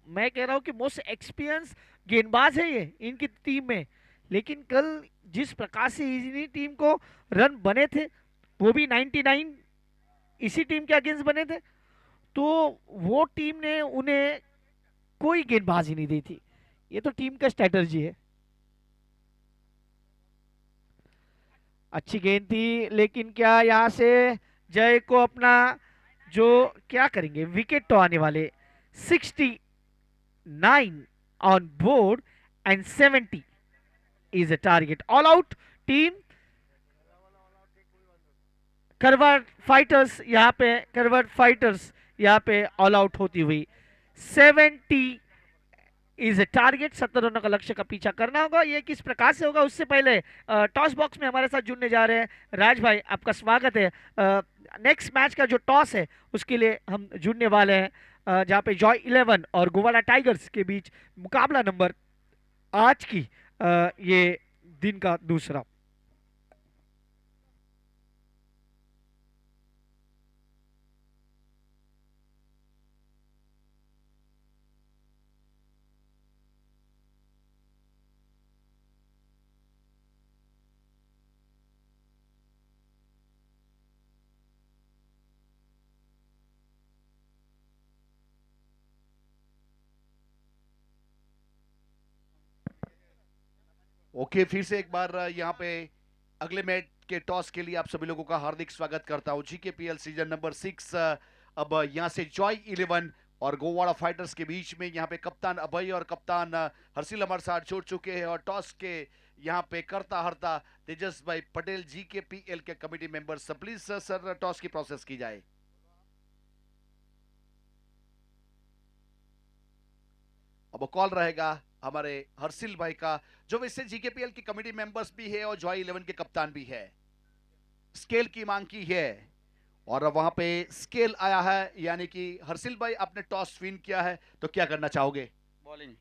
मैं कह रहा हूं कि मोस्ट एक्सपीरियंस गेंदबाज है ये इनकी टीम में, लेकिन कल जिस प्रकार से इन्हीं टीम को रन बने थे, वो भी 99 इसी टीम के अगेंस्ट बने थे, तो वो टीम ने उन्हें कोई गेंदबाजी नहीं दी थी। ये तो टीम का स्ट्रेटजी है। अच्छी गेंद थी, लेकिन क्या यहाँ से जय को अपना जो क्या करेंगे, विकेट तो आने वाले। 69 on board and 70 is a target. All out team करवट फाइटर्स, यहाँ पे करवट फाइटर्स यहाँ पे ऑल आउट होती हुई। 70 इज ए टारगेट, 70 रनों का लक्ष्य का पीछा करना होगा। ये किस प्रकार से होगा, उससे पहले टॉस बॉक्स में हमारे साथ जुड़ने जा रहे हैं राज भाई, आपका स्वागत है। नेक्स्ट मैच का जो टॉस है उसके लिए हम जुड़ने वाले हैं, जहाँ पे जॉय 11 और गोवाला टाइगर्स के बीच मुकाबला नंबर आज की ये दिन का दूसरा। ओके, फिर से एक बार यहाँ पे अगले मैच के टॉस के लिए आप सभी लोगों का हार्दिक स्वागत करता हूँ। जीकेपीएल सीजन नंबर 6, अब यहाँ से जॉय 11 और गोवाड़ा फाइटर्स के बीच में यहाँ पे कप्तान अभय और कप्तान हर्षिल हमारे साथ छोड़ चुके हैं, और टॉस के यहाँ पे करता हरता तेजस भाई पटेल जीकेपीएल के committee member. Please sir toss की प्रोसेस की जाए। अब कॉल रहेगा हमारे हर्षिल भाई का, जो वैसे जीकेपीएल की कमेटी मेंबर्स भी है और जॉय 11 के कप्तान भी है। स्केल की मांग की है और अब वहां पे स्केल आया है, यानी कि हर्षिल भाई आपने टॉस विन किया है, तो क्या करना चाहोगे? बॉलिंग।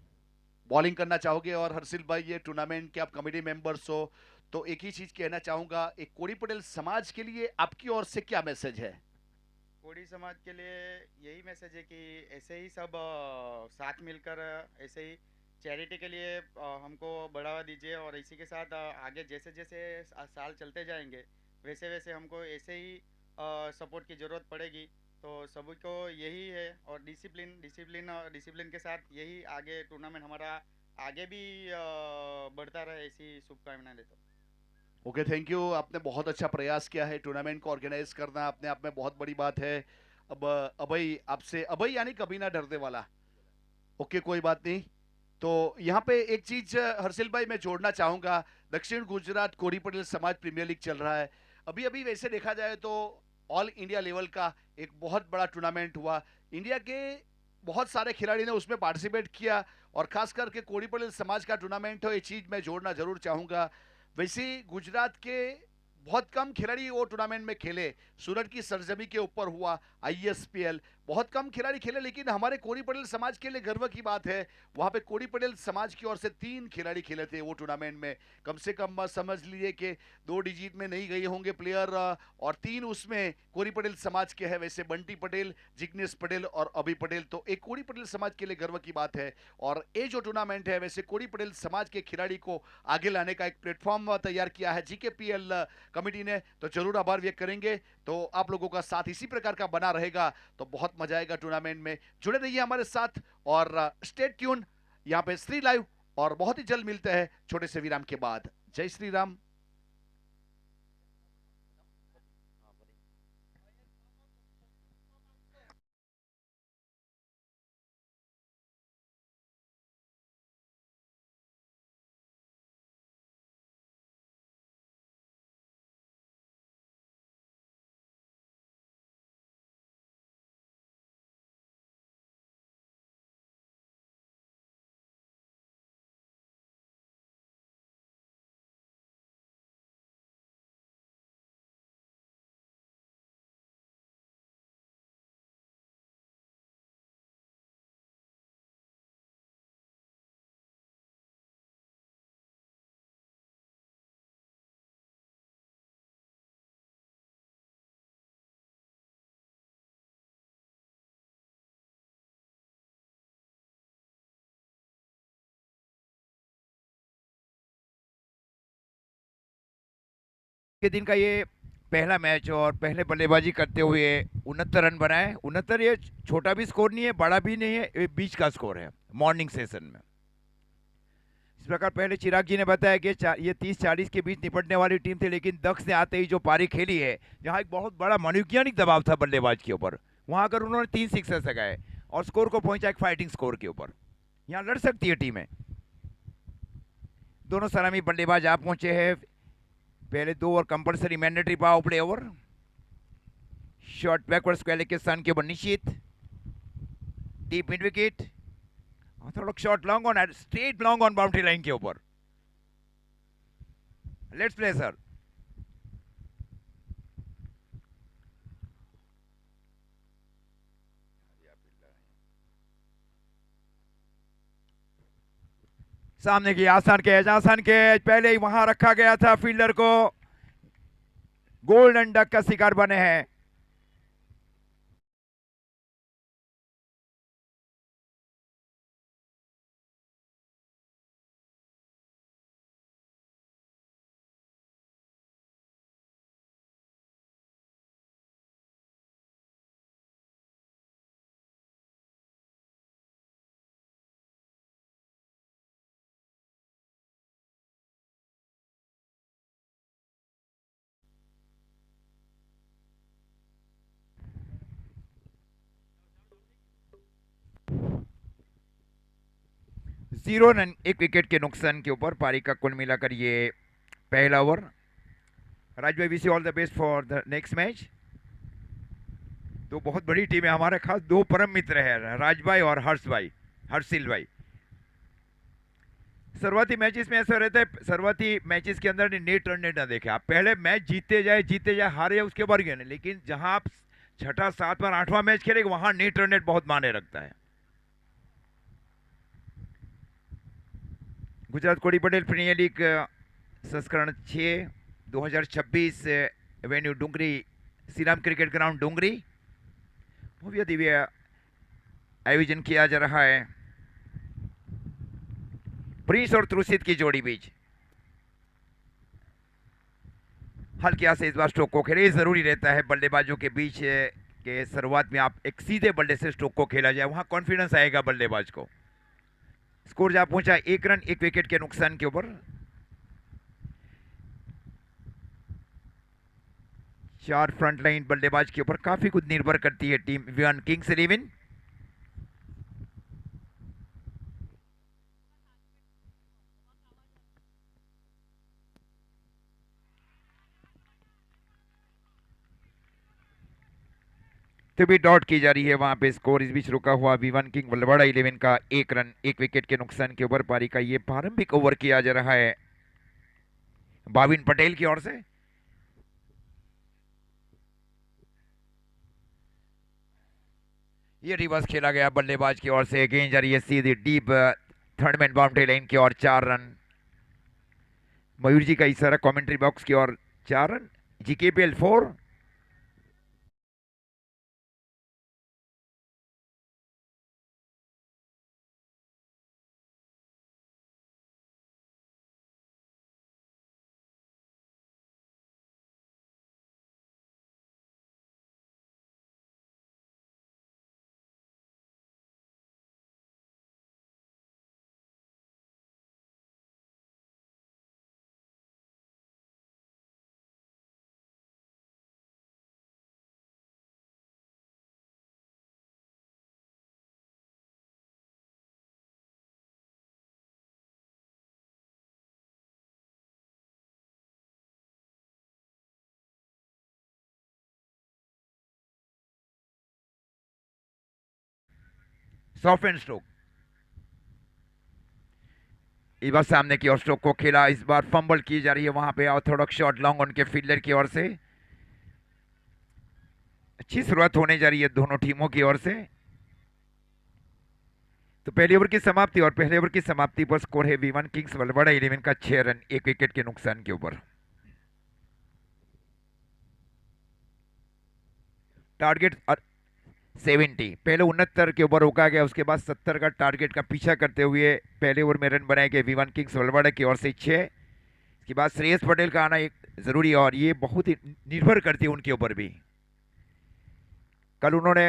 बॉलिंग करना चाहोगे। और हर्षिल भाई, ये टूर्नामेंट के आप कमेटी मेंबर्स हो, तो एक ही चीज कहना चाहूंगा, एक कोड़ी पटेल समाज के लिए आपकी ओर से क्या मैसेज है? कोड़ी समाज के लिए यही मैसेज है कि ऐसे ही सब साथ मिलकर ऐसे ही चैरिटी के लिए हमको बढ़ावा दीजिए, और इसी के साथ आगे जैसे जैसे साल चलते जाएंगे वैसे वैसे हमको ऐसे ही सपोर्ट की ज़रूरत पड़ेगी। तो सभी को यही है, और डिसिप्लिन डिसिप्लिन डिसिप्लिन के साथ यही आगे टूर्नामेंट हमारा आगे भी बढ़ता रहे, ऐसी शुभकामनाएं देता हूँ। Okay, thank you. आपने बहुत अच्छा प्रयास किया है। टूर्नामेंट को ऑर्गेनाइज करना अपने आप में बहुत बड़ी बात है। अब अभय आपसे, अभय यानी कभी ना डरने वाला। ओके, कोई बात नहीं। तो यहाँ पे एक चीज हर्षिल भाई मैं जोड़ना चाहूंगा, दक्षिण गुजरात कोड़ी पटेल समाज प्रीमियर लीग चल रहा है। अभी अभी वैसे देखा जाए तो ऑल इंडिया लेवल का एक बहुत बड़ा टूर्नामेंट हुआ। इंडिया के बहुत सारे खिलाड़ी ने उसमें पार्टिसिपेट किया, और खास करके कोड़ी पटेल समाज का टूर्नामेंट हो, ये चीज मैं जोड़ना जरूर चाहूंगा। वैसे गुजरात के बहुत कम खिलाड़ी वो टूर्नामेंट में खेले। सूरत की सरजमी के ऊपर हुआ आईएसपीएल, बहुत कम खिलाड़ी खेले, लेकिन हमारे कोड़ी पटेल समाज के लिए गर्व की बात है, वहां पे कोड़ी पटेल समाज की ओर से 3 खिलाड़ी खेले थे वो टूर्नामेंट में। कम से कम समझ लीजिए कि 2 डिजिट में नहीं गए होंगे प्लेयर, और 3 उसमें कोड़ी पटेल समाज के हैं। वैसे बंटी पटेल, जिग्नेश पटेल और अभी पटेल, तो एक कोड़ी पटेल समाज के लिए गर्व की बात है। और ये जो टूर्नामेंट है, वैसे कोड़ी पटेल समाज के खिलाड़ी को आगे लाने का एक प्लेटफॉर्म तैयार किया है जीकेपीएल कमेटी ने, तो जरूर आभार व्यक्त करेंगे। तो आप लोगों का साथ इसी प्रकार का बना रहेगा तो बहुत मजा आएगा टूर्नामेंट में। जुड़े रहिए हमारे साथ और स्टेट ट्यून यहाँ पे श्री लाइव, और बहुत ही जल्द मिलते हैं छोटे से विराम के बाद। जय श्री राम। के दिन का ये पहला मैच और पहले बल्लेबाजी करते हुए 69 रन बनाए। 69 ये छोटा भी स्कोर नहीं है, बड़ा भी नहीं है, ये बीच का स्कोर है मॉर्निंग सेशन में। इस प्रकार पहले चिराग जी ने बताया कि ये 30-40 के बीच निपटने वाली टीम थी, लेकिन दक्ष ने आते ही जो पारी खेली है, जहाँ एक बहुत बड़ा मनोवैज्ञानिक दबाव था बल्लेबाज के ऊपर, वहाँ अगर उन्होंने 3 सिक्सर लगाए और स्कोर को पहुंचा एक फाइटिंग स्कोर के ऊपर, यहाँ लड़ सकती है टीमें। दोनों सलामी बल्लेबाज आप पहुंचे हैं। पहले 2 over compulsory mandatory power play over. Shot backward square के सन के ऊपर निश्चित डीप मिड विकेट, और थोड़ा shot long on, straight long on boundary line के ऊपर। Let's play sir. सामने की आसान कैच पहले ही वहां रखा गया था, फील्डर को गोल्डन डक का शिकार बने हैं। जीरो रन, 1 विकेट के नुकसान के ऊपर पारी का कुल मिलाकर ये पहला ओवर। राज भाई, wish you all the best for the next match. दो बहुत बड़ी टीम है हमारे, खास 2 परम मित्र है, राज भाई और हर्ष भाई, हर्षिल भाई। शुरुआती मैचेस में ऐसा रहता है, शुरुआती मैचेस के अंदर नेट रन नेट ना देखे आप, पहले मैच जीतते जाए हारे जाए उसके बाद गेंद, लेकिन जहां आप छठा सातवां आठवां मैच खेलेंगे वहां नेट रन नेट बहुत मायने रखता है। गुजरात कोड़ी पटेल प्रीमियर लीग संस्करण 6 2026 venue Dungri Shri Ram cricket ground Dungri भव्य दिव्य आयोजन किया जा रहा है। प्रिंस और त्रुसित की जोड़ी बीच हल्के से इस बार स्ट्रोक को खेले, जरूरी रहता है बल्लेबाजों के बीच के शुरुआत में आप एक सीधे बल्ले से स्ट्रोक को खेला जाए, वहां कॉन्फिडेंस आएगा बल्लेबाज को। स्कोर जहां पहुंचा 1 रन 1 विकेट के नुकसान के ऊपर। 4 फ्रंट लाइन बल्लेबाज के ऊपर काफी कुछ निर्भर करती है टीम वन किंग्स 11। तो भी डॉट की जा रही है वहां पे, स्कोर इस बीच रुका हुआ वी1 किंग बल्लवाड़ा 11 का 1 रन 1 विकेट के नुकसान के ऊपर। पारी का ये प्रारंभिक ओवर किया जा रहा है भाविन पटेल की ओर से। ये रिवर्स खेला गया बल्लेबाज की ओर से, गेंद जा रही है सीधी deep third man boundary line की ओर। 4 रन। मयूर जी का इशारा कमेंट्री बॉक्स की ओर। 4 रन। जीकेपीएल 4। सॉफ्ट एंड स्ट्रोक इस बार सामने की ओर स्ट्रोक को खेला, इस बार फंबल की जा रही है वहां पे ऑर्थोडॉक्स शॉट लॉन्ग उनके फील्डर की ओर से। अच्छी शुरुआत होने जा रही है दोनों टीमों की ओर से। तो पहले ओवर की समाप्ति, और पहले ओवर की समाप्ति पर स्कोर है वी1 किंग्स बल्लवाड़ा 11 का 6 रन 1 विकेट के नुकसान के ऊपर। टारगेट 70, पहले 69 के ऊपर रोका गया, उसके बाद 70 का टारगेट का पीछा करते हुए पहले ओवर में रन बनाए गए वी1 किंग्स बल्लवाड़ा की ओर से 6। इसके बाद श्रेयस पटेल का आना एक जरूरी, और ये बहुत ही निर्भर करती है उनके ऊपर भी। कल उन्होंने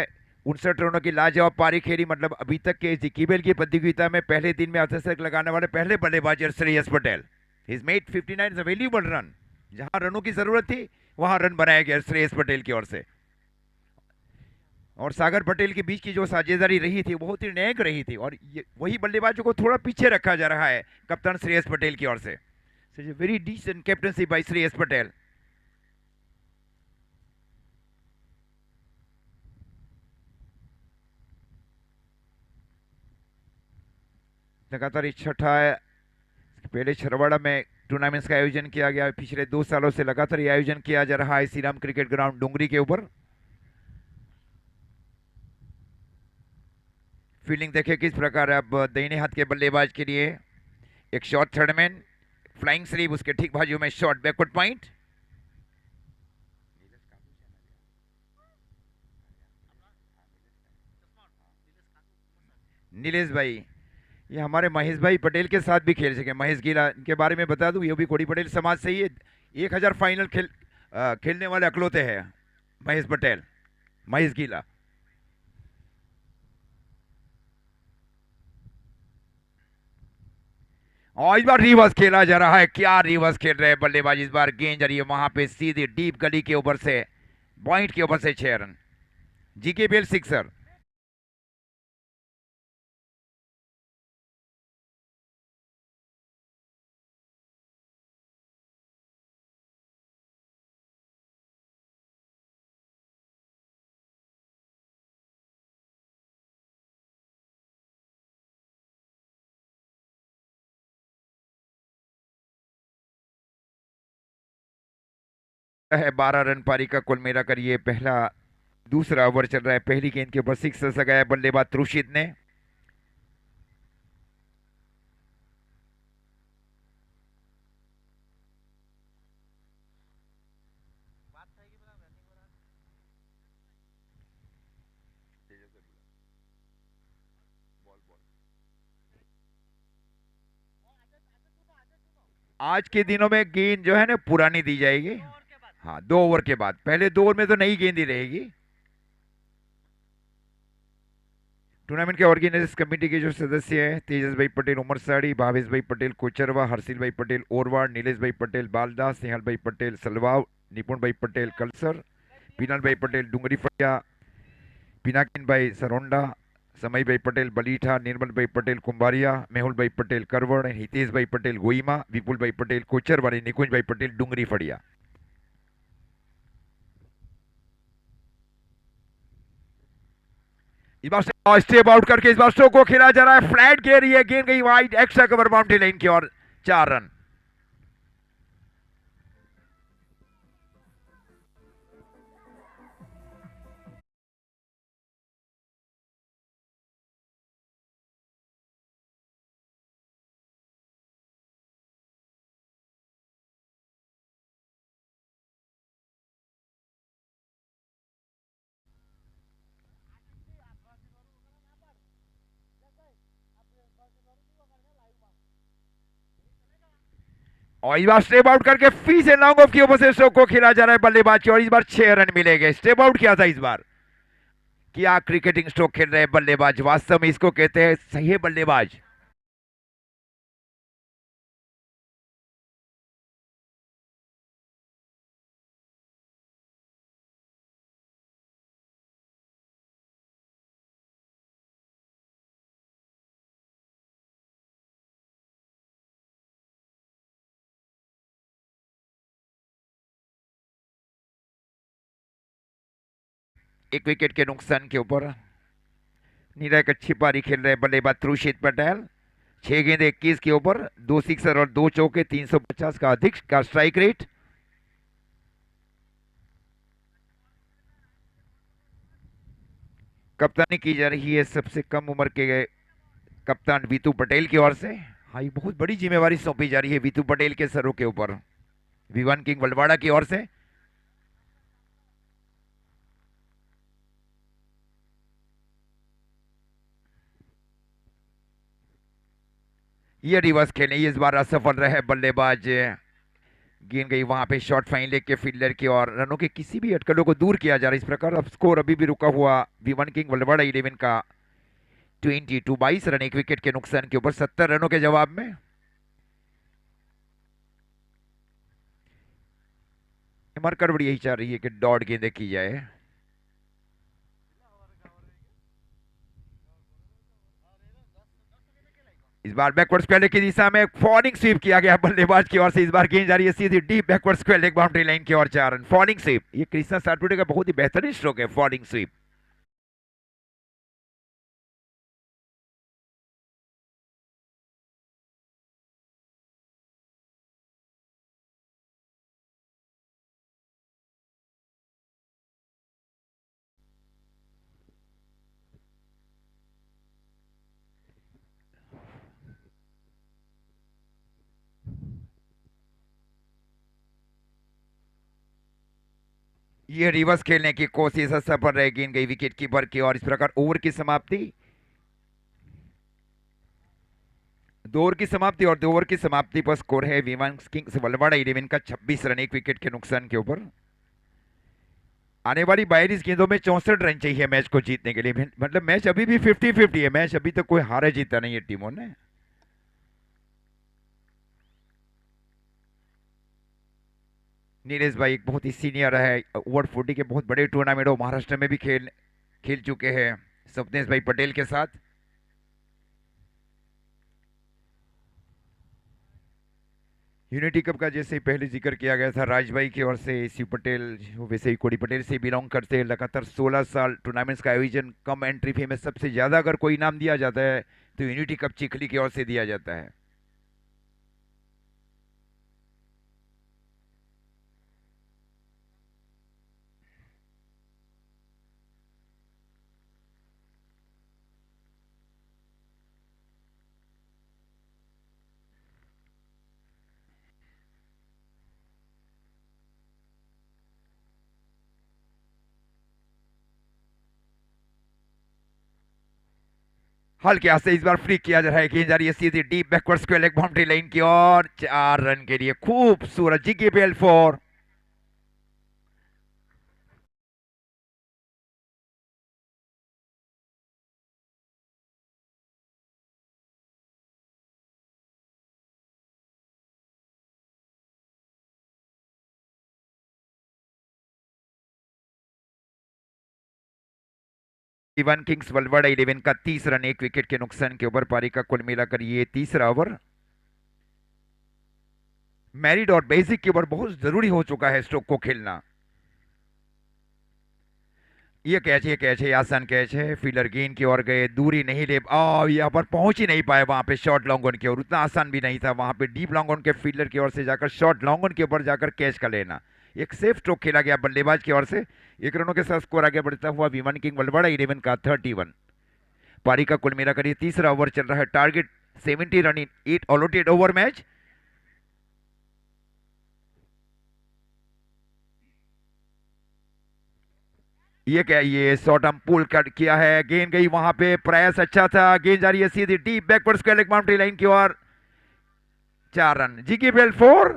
59 रनों की लाजवाब पारी खेली, मतलब अभी तक के जीकेबीएल की प्रतियोगिता में पहले दिन में अर्धशतक लगाने वाले पहले बल्लेबाज Shreyas Patel. His made 59 is a valuable run. जहां रनों की जरूरत थी वहां रन बनाया गया श्रेयस पटेल की ओर से। और सागर पटेल के बीच की जो साझेदारी रही थी बहुत ही नेक रही थी, और वही बल्लेबाजों को थोड़ा पीछे रखा जा रहा है कप्तान श्रेयस पटेल की ओर से। Very decent captaincy by Shreyas Patel. लगातार छठा है, पहले छरवाड़ा में टूर्नामेंट्स का आयोजन किया गया, पिछले 2 सालों से लगातार ये आयोजन किया जा रहा है श्री राम क्रिकेट ग्राउंड डूंगरी के ऊपर। फील्डिंग देखिए किस प्रकार है। अब दाहिने हाथ के बल्लेबाज के लिए एक shot third man, flying sleeve, उसके ठीक बाजू में शॉट बैकवर्ड पॉइंट। नीलेश भाई, ये हमारे महेश भाई पटेल के साथ भी खेल सके। महेश गीला के बारे में बता दूं, ये भी कोड़ी पटेल समाज से ही है। 1000 फाइनल खेलने वाले अकलौते हैं महेश पटेल, महेश गीला। और इस बार रिवर्स खेला जा रहा है, क्या रिवर्स खेल रहे हैं बल्लेबाज इस बार। गेंद जा रही है वहां पे सीधी डीप गली के ऊपर से, पॉइंट के ऊपर से 6 रन। जीकेबीएल सिक्सर। है 12 रन पारी का कुल मिलाकर। ये पहला दूसरा ओवर चल रहा है। पहली गेंद के ऊपर सिक्स लगाया बल्लेबाज त्रुशित ने। आज के दिनों में गेंद जो है ना पुरानी दी जाएगी। हाँ, 2 ओवर के बाद। पहले 2 ओवर में तो नई गेंद ही रहेगी। टूर्नामेंट के ऑर्गेनाइजर्स कमेटी के जो सदस्य हैं, तेजस भाई पटेल उमर साड़ी, भावेश भाई पटेल कोचरवा, हर्षिल भाई पटेल ओरवाड़, नीलेश भाई पटेल बालदास, स्नेहल भाई पटेल सलवाव, निपुण भाई पटेल कलसर, पीनल भाई पटेल डूंगरी फटिया, पिनाकिन भाई सरोंडा, समय भाई पटेल बलीठा, निर्मल भाई पटेल कुंभारिया, मेहुल भाई पटेल करवड़, हितेश भाई पटेल गोईमा, विपुल भाई पटेल कोचरवा, निकुंज भाई पटेल डूंगरी फड़िया। इस बार स्टेप आउट करके इस बार शो को खेला जा रहा है। फ्लैट गेयर, ये गेंद गई wide, extra cover boundary line की ओर, 4 रन। और इस बार स्टेप आउट करके फीस एंड लॉन्ग ऑफ की ऊपर से शो को खेला जा रहा है बल्लेबाज की, और इस बार 6 रन मिलेंगे। स्टेप आउट किया था इस बार। क्या क्रिकेटिंग स्ट्रोक खेल रहे हैं बल्लेबाज, वास्तव में इसको कहते हैं सही है बल्लेबाज। एक विकेट के नुकसान के ऊपर नीरज अच्छी पारी खेल रहे हैं बल्लेबाज त्रुशित पटेल। 6 गेंद 21 के ऊपर, 2 सिक्सर और 2 चौके, 350 का अधिक का स्ट्राइक रेट। कप्तानी की जा रही है सबसे कम उम्र के कप्तान वीतू पटेल की ओर से। हाँ, ये बहुत बड़ी जिम्मेवारी सौंपी जा रही है वीतू पटेल के सरों के ऊपर, विवान किंग बलवाड़ा की ओर से। ये रिवर्स खेलने इस बार असफल रहे बल्लेबाज। गेंद गई वहां पे शॉर्ट फाइन लेग के फील्डर की और रनों के किसी भी अटकलों को दूर किया जा रहा है। इस प्रकार अब स्कोर अभी भी रुका हुआ विवन किंग बलवाड़ा 11 का 22 रन, 1 विकेट के नुकसान के ऊपर 70 रनों के जवाब में। मरकर बड़ी यही चाह रही है कि डॉट गेंदें की जाए। इस बार बैकवर्ड स्क्वायर लेग की दिशा में फॉलिंग स्वीप किया गया बल्लेबाज की ओर से। इस बार गेंद जा रही है सीधी deep backward square leg boundary line की ओर, 4 रन। फॉलिंग स्वीप, ये कृष्णा सातपुड़े का बहुत ही बेहतरीन स्ट्रोक है, फॉलिंग स्वीप। ये रिवर्स खेलने की कोशिश सफल रह गेंद गई विकेट कीपर की और इस प्रकार ओवर की समाप्ति। 2 ओवर की समाप्ति और 2 ओवर की समाप्ति पर स्कोर है विवान किंग्स बलवाड़ा 11 का 26 रन, 1 विकेट के नुकसान के ऊपर। आने वाली 42 गेंदों में 64 रन चाहिए मैच को जीतने के लिए। मतलब मैच अभी भी 50-50 है, मैच अभी तक कोई हारे जीता नहीं है टीमों ने। नीलेश भाई एक बहुत ही सीनियर है, ओवर 40 के बहुत बड़े टूर्नामेंटों महाराष्ट्र में भी खेल चुके हैं स्वप्नेश भाई पटेल के साथ। यूनिटी कप का जैसे पहले जिक्र किया गया था राज भाई की ओर से, शिव पटेल वैसे ही कोड़ी पटेल से बिलोंग करते हैं। लगातार 16 साल टूर्नामेंट्स का आयोजन, कम एंट्री फी में सबसे ज्यादा अगर कोई इनाम दिया जाता है तो यूनिटी कप चिखली की ओर से दिया जाता है। हल्के हाथ से इस बार फ्लिक किया जा रहा है, गेंद जा रही है सीधी deep backward square leg boundary line की ओर, 4 रन के लिए खूबसूरत GKPL 4। वन किंग्स वलवाड़ा 11 का 30 रन 1 विकेट के नुकसान के ऊपर। पारी का कुल मिलाकर ये तीसरा ओवर मैरिड और बेसिक के ऊपर बहुत जरूरी हो चुका है स्ट्रोक को खेलना। ये कैच है, आसान कैच है, फील्डर गेंद की ओर गए, दूरी नहीं ले, यहाँ पर पहुंच ही नहीं पाए वहां पे शॉर्ट लॉन्ग ऑन की ओर, उतना आसान भी नहीं था वहां पे डीप लॉन्ग ऑन के फील्डर की ओर से जाकर शॉर्ट लॉन्ग ऑन के ऊपर जाकर कैच का लेना। एक सेफ स्ट्रोक खेला गया बल्लेबाज की ओर से, 1 रनों के साथ स्कोर आगे बढ़ता हुआ विमान किंग वलवाड़ा 11 का 31। पारी का कुल मिलाकर ये तीसरा ओवर चल रहा है, target 70 run in 8 allotted over match. ये शॉट हम पुल कट किया है, गेंद गई वहां पे, प्रयास अच्छा था, गेंद जा रही है सीधी deep backward square leg boundary line की ओर, 4 रन GKPL 4।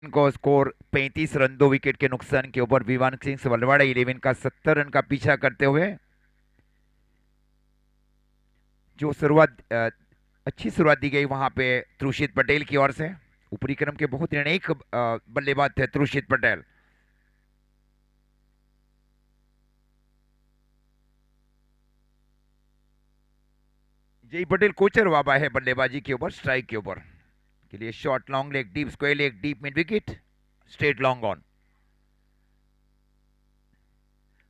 को स्कोर 35 रन 2 विकेट के नुकसान के ऊपर विवान सिंह वलवाड़ा 11 का 70 रन का पीछा करते हुए। जो अच्छी शुरुआत दी गई वहां पे त्रुषित पटेल की ओर से, ऊपरी क्रम के बहुत निर्णायक बल्लेबाज थे त्रुषित पटेल। जय पटेल कोचर वाबा है बल्लेबाजी के ऊपर, स्ट्राइक के ऊपर के लिए short long leg deep square leg deep mid wicket straight long on.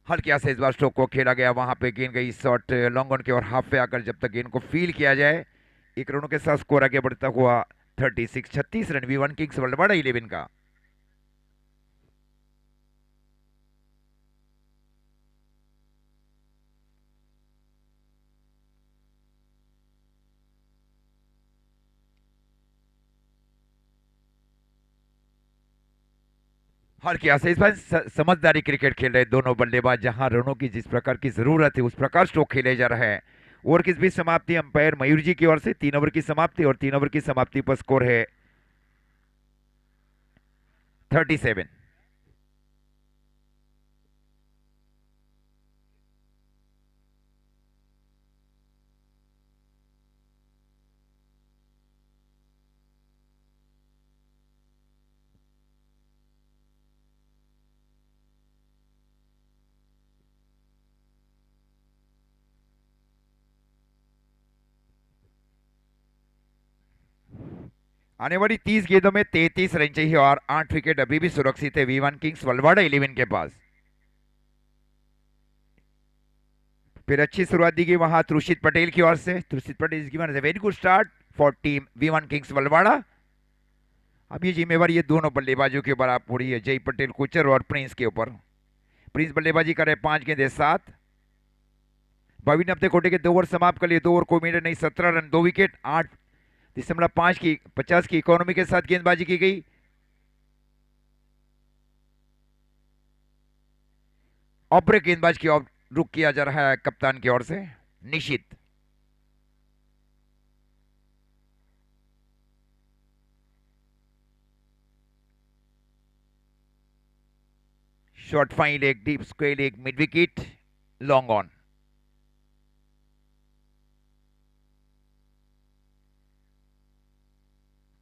हल्के से इस बार स्ट्रोक को खेला गया, वहां पे गेंद गई शॉर्ट लॉन्ग ऑन के और हाफ पे आकर जब तक गेंद को फील किया जाए, 1 रनों के साथ स्कोर आगे बढ़ता हुआ 36 रन विवान किंग्स वलवाड़ा 11 का। हल्के से इस बार समझदारी क्रिकेट खेल रहे दोनों बल्लेबाज, जहां रनों की जिस प्रकार की जरूरत है उस प्रकार स्ट्रोक खेले जा रहा है। ओवर की बीच समाप्ति अंपायर मयूर जी की ओर से 3 ओवर की समाप्ति, और 3 ओवर की समाप्ति पर स्कोर है 37। आने वाली 30 गेंदों में 33 रन चाहिए और 8 विकेट अभी भी सुरक्षित है विवान किंग्स वलवाड़ा 11 के पास। फिर अच्छी शुरुआत दी गई वहां त्रुषित पटेल की ओर से, Trushit Patel is given as a very good start for team Vivaan kings Valwada. अब ये जिम्मेवारी ये दोनों बल्लेबाजों के ऊपर आप पूरी है, जय पटेल कोचर और प्रिंस के ऊपर। प्रिंस बल्लेबाजी करे 5 गेंदे 7, भाविन अपने कोटे के 2 ओवर समाप्त कर लिए, 2 ओवर को मिनट नहीं, 17 रन 2 विकेट 8 .5 की 50 की इकोनॉमी के साथ गेंदबाजी की गई। ऑफ ब्रेक गेंदबाज की ओर रुख किया जा रहा है कप्तान की ओर से Nishit. Short fine leg, deep square leg, mid wicket, long on.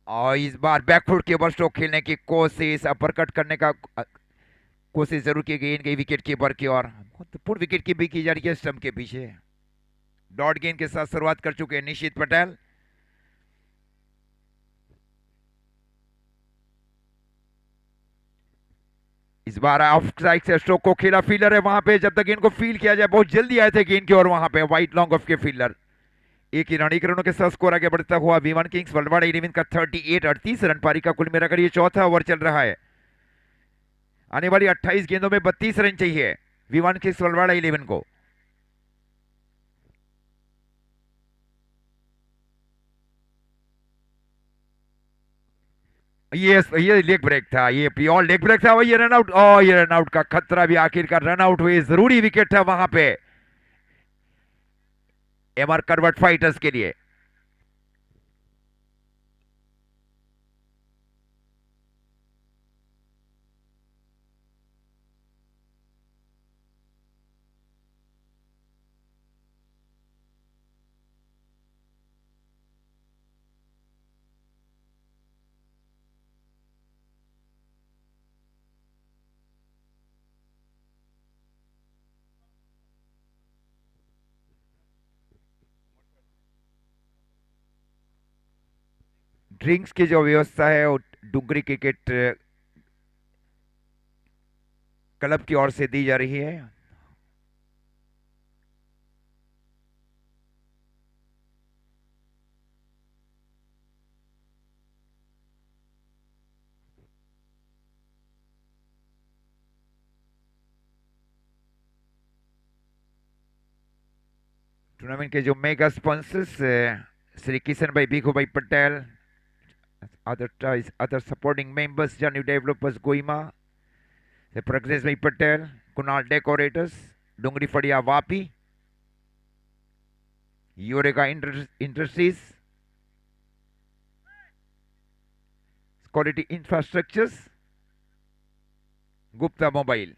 और इस बार बैकफुट के ओवर स्ट्रोक खेलने की कोशिश, अपरकट करने का कोशिश जरूर की गई इनके विकेट कीपर की ओर। महत्वपूर्ण विकेट की भी की जा रही है स्टंप के पीछे। डॉट गेंद के साथ शुरुआत कर चुके हैं निशित पटेल। इस बार ऑफ साइड से स्ट्रोक को खेला, फील्डर है वहां पे, जब तक गेंद को फील किया जाए। बहुत जल्दी आए थे गेंद की ओर वहां पे वाइट लॉन्ग ऑफ के फील्डर। एक ही रनों के साथ स्कोर आगे बढ़ता हुआ V1 किंग्स वर्ल्डवाइड 11 का 38 रन पारी का कुल मिलाकर ये चौथा ओवर चल रहा है। आने वाली 28 गेंदों में 32 रन चाहिए V1 किंग्स वर्ल्डवाइड 11 को। ये लेग ब्रेक था, ये प्योर लेग ब्रेक था। ये रन आउट, और ये रन आउट का खतरा भी आखिरकार रन आउट हुए। जरूरी विकेट था वहां पे MR करवट फाइटर्स के लिए। ड्रिंक्स की जो व्यवस्था है वो डुंगरी क्रिकेट क्लब की ओर से दी जा रही है। टूर्नामेंट के जो मेगा स्पॉन्सर्स श्री किशन भाई, भीखू भाई Patel, other supporting members, Janu Developers Goima, the Progress Bhai Patel, Kunal decorators, Dungri Fadia Vapi, Eureka industries, quality infrastructures, Gupta mobile.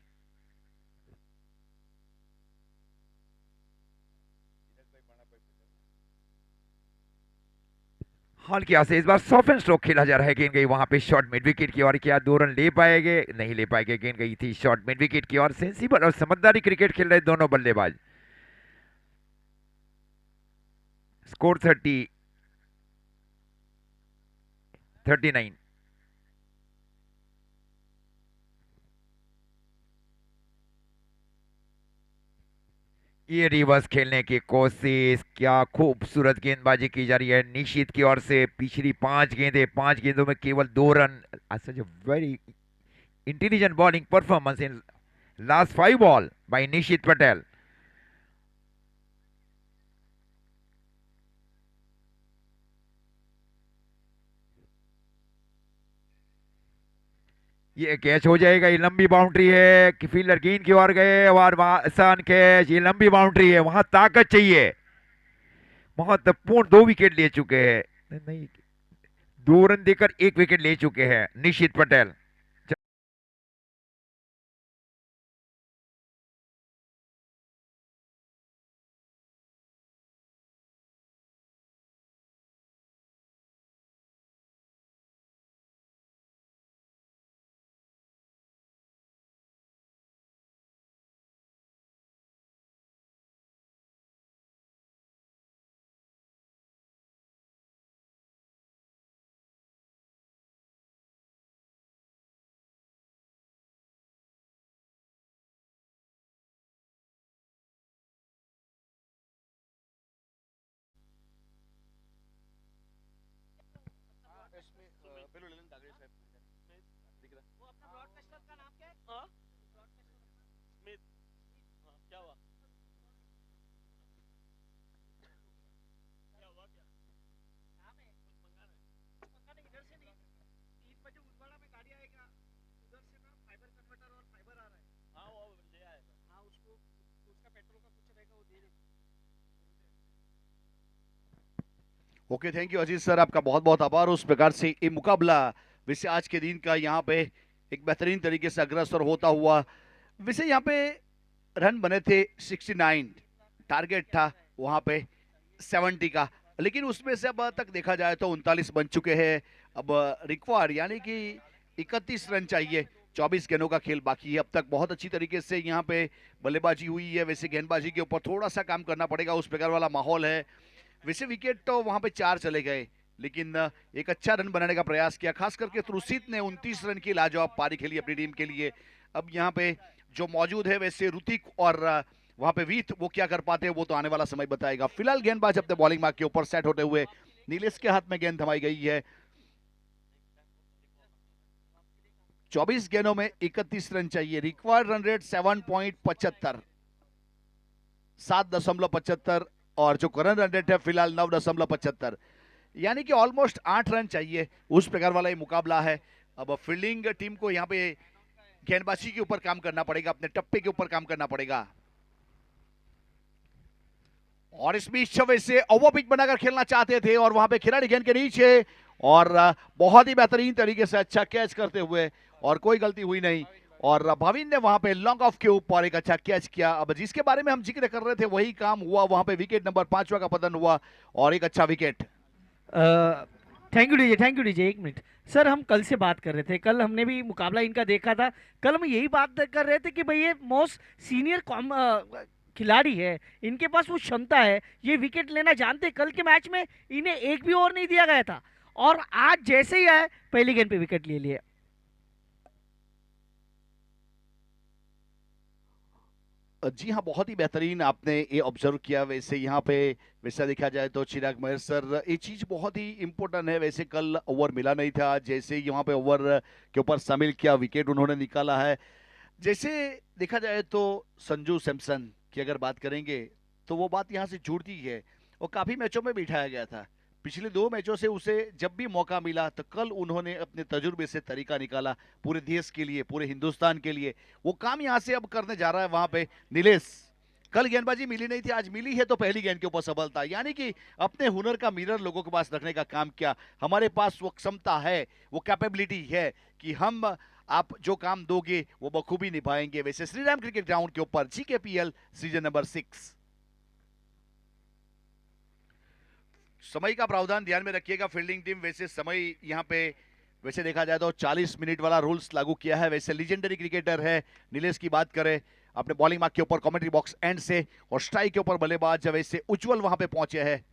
हाल की से इस बार सॉफ्ट एंड स्ट्रोक खेला जा रहा है। गेंद गई वहां पे शॉर्ट मिड विकेट की ओर। क्या 2 रन ले पाएंगे? नहीं ले पाएंगे। गेंद गई थी शॉर्ट मिड विकेट की ओर। सेंसिबल और समझदारी क्रिकेट खेल रहे दोनों बल्लेबाज। स्कोर 39। ये रिवर्स खेलने की कोशिश, क्या खूबसूरत गेंदबाजी की जा रही है निशित की ओर से। पिछली 5 गेंदों में केवल 2 रन। Such very intelligent bowling performance in last 5 ball by Nishit Patel. ये कैच हो जाएगा। ये लंबी बाउंड्री है कि फील्डर गेंद की ओर गए और वहां आसान कैच। ये लंबी बाउंड्री है, वहां ताकत चाहिए। महत्वपूर्ण 2 विकेट ले चुके हैं। नहीं, 2 रन देकर 1 विकेट ले चुके हैं Nishit Patel. Okay, thank you Ajit sir, आपका बहुत बहुत आभार। उस प्रकार से ये मुकाबला वैसे आज के दिन का यहाँ पे एक बेहतरीन तरीके से अग्रसर होता हुआ। वैसे यहाँ पे रन बने थे 69, टारगेट था वहाँ पे 70 का, लेकिन उसमें से अब तक देखा जाए तो 39 बन चुके हैं। अब रिक्वायर यानी कि 31 रन चाहिए, 24 गेंदों का खेल बाकी है। अब तक बहुत अच्छी तरीके से यहाँ पे बल्लेबाजी हुई है। वैसे गेंदबाजी के ऊपर थोड़ा सा काम करना पड़ेगा, उस प्रकार वाला माहौल है। वैसे विकेट तो वहां पे 4 चले गए, लेकिन एक अच्छा रन बनाने का प्रयास किया, खास करके त्रुसित ने 29 रन की लाजवाब पारी खेली अपनी टीम के लिए। अब यहाँ पे जो मौजूद है वैसे ऋतिक और वहां पे वीत, वो क्या कर पाते हैं वो तो आने वाला समय बताएगा। फिलहाल गेंदबाज अपने बॉलिंग मार्क के ऊपर सेट होते हुए नीलेश के हाथ में गेंद थमाई गई है। 24 गेंदों में 31 रन चाहिए, रिक्वायर्ड रन रेट 7.75, 7.75, और जो करंट रन रेट है फिलहाल 9.75, यानी कि ऑलमोस्ट 8 रन चाहिए। उस प्रकार वाला ये मुकाबला है। अब फील्डिंग टीम को यहाँ पे गेंदबाजी के ऊपर काम करना पड़ेगा, अपने टप्पे के ऊपर काम करना पड़ेगा। और इस बीच वैसे ओवर पिच बनाकर खेलना चाहते थे और वहां पे खिलाड़ी गेंद के नीचे, और बहुत ही बेहतरीन तरीके से अच्छा कैच करते हुए, और कोई गलती हुई नहीं। और भाविन ने वहां पे लॉन्ग ऑफ के ऊपर एक अच्छा कैच किया। अब जिसके बारे में हम जिक्र कर रहे थे वही काम हुआ, वहां पे विकेट नंबर 5वां का पतन हुआ और एक अच्छा विकेट। Thank you DJ. एक मिनट सर, हम कल से बात कर रहे थे, कल हमने भी मुकाबला इनका देखा था। कल हम यही बात कर रहे थे कि भाई ये मोस्ट सीनियर खिलाड़ी है, इनके पास वो क्षमता है, ये विकेट लेना जानते। कल के मैच में इन्हें एक भी ओवर नहीं दिया गया था, और आज जैसे ही आए पहली गेंद पे विकेट ले लिए। जी हाँ, बहुत ही बेहतरीन आपने ये ऑब्जर्व किया। वैसे यहाँ पे वैसा देखा जाए तो चिराग महेश सर, ये चीज बहुत ही इंपॉर्टेंट है। वैसे कल ओवर मिला नहीं था, जैसे ही यहाँ पे ओवर के ऊपर शामिल किया विकेट उन्होंने निकाला है। जैसे देखा जाए तो संजू सैमसन की अगर बात करेंगे तो वो बात यहाँ से जुड़ती है। वो काफी मैचों में बिठाया गया था, पिछले 2 मैचों से उसे जब भी मौका मिला तो कल उन्होंने अपने तजुर्बे से तरीका निकाला पूरे देश के लिए, पूरे हिंदुस्तान के लिए। वो काम यहाँ से अब करने जा रहा है वहां पे नीलेश। कल गेंदबाजी मिली नहीं थी, आज मिली है तो पहली गेंद के ऊपर सफलता, यानी कि अपने हुनर का मिरर लोगों के पास रखने का काम किया। हमारे पास वो क्षमता है, वो कैपेबिलिटी है कि हम, आप जो काम दोगे वो बखूबी निभाएंगे। वैसे श्रीराम क्रिकेट ग्राउंड के ऊपर GKPL सीजन नंबर 6, समय का प्रावधान ध्यान में रखिएगा फील्डिंग टीम। वैसे समय यहाँ पे वैसे देखा जाए तो 40 मिनट वाला रूल्स लागू किया है। वैसे लीजेंडरी क्रिकेटर है नीलेश की बात करें, अपने बॉलिंग मार्क के ऊपर कमेंट्री बॉक्स एंड से, और स्ट्राइक के ऊपर बल्लेबाज वैसे उज्जवल वहां पे पहुंचे हैं।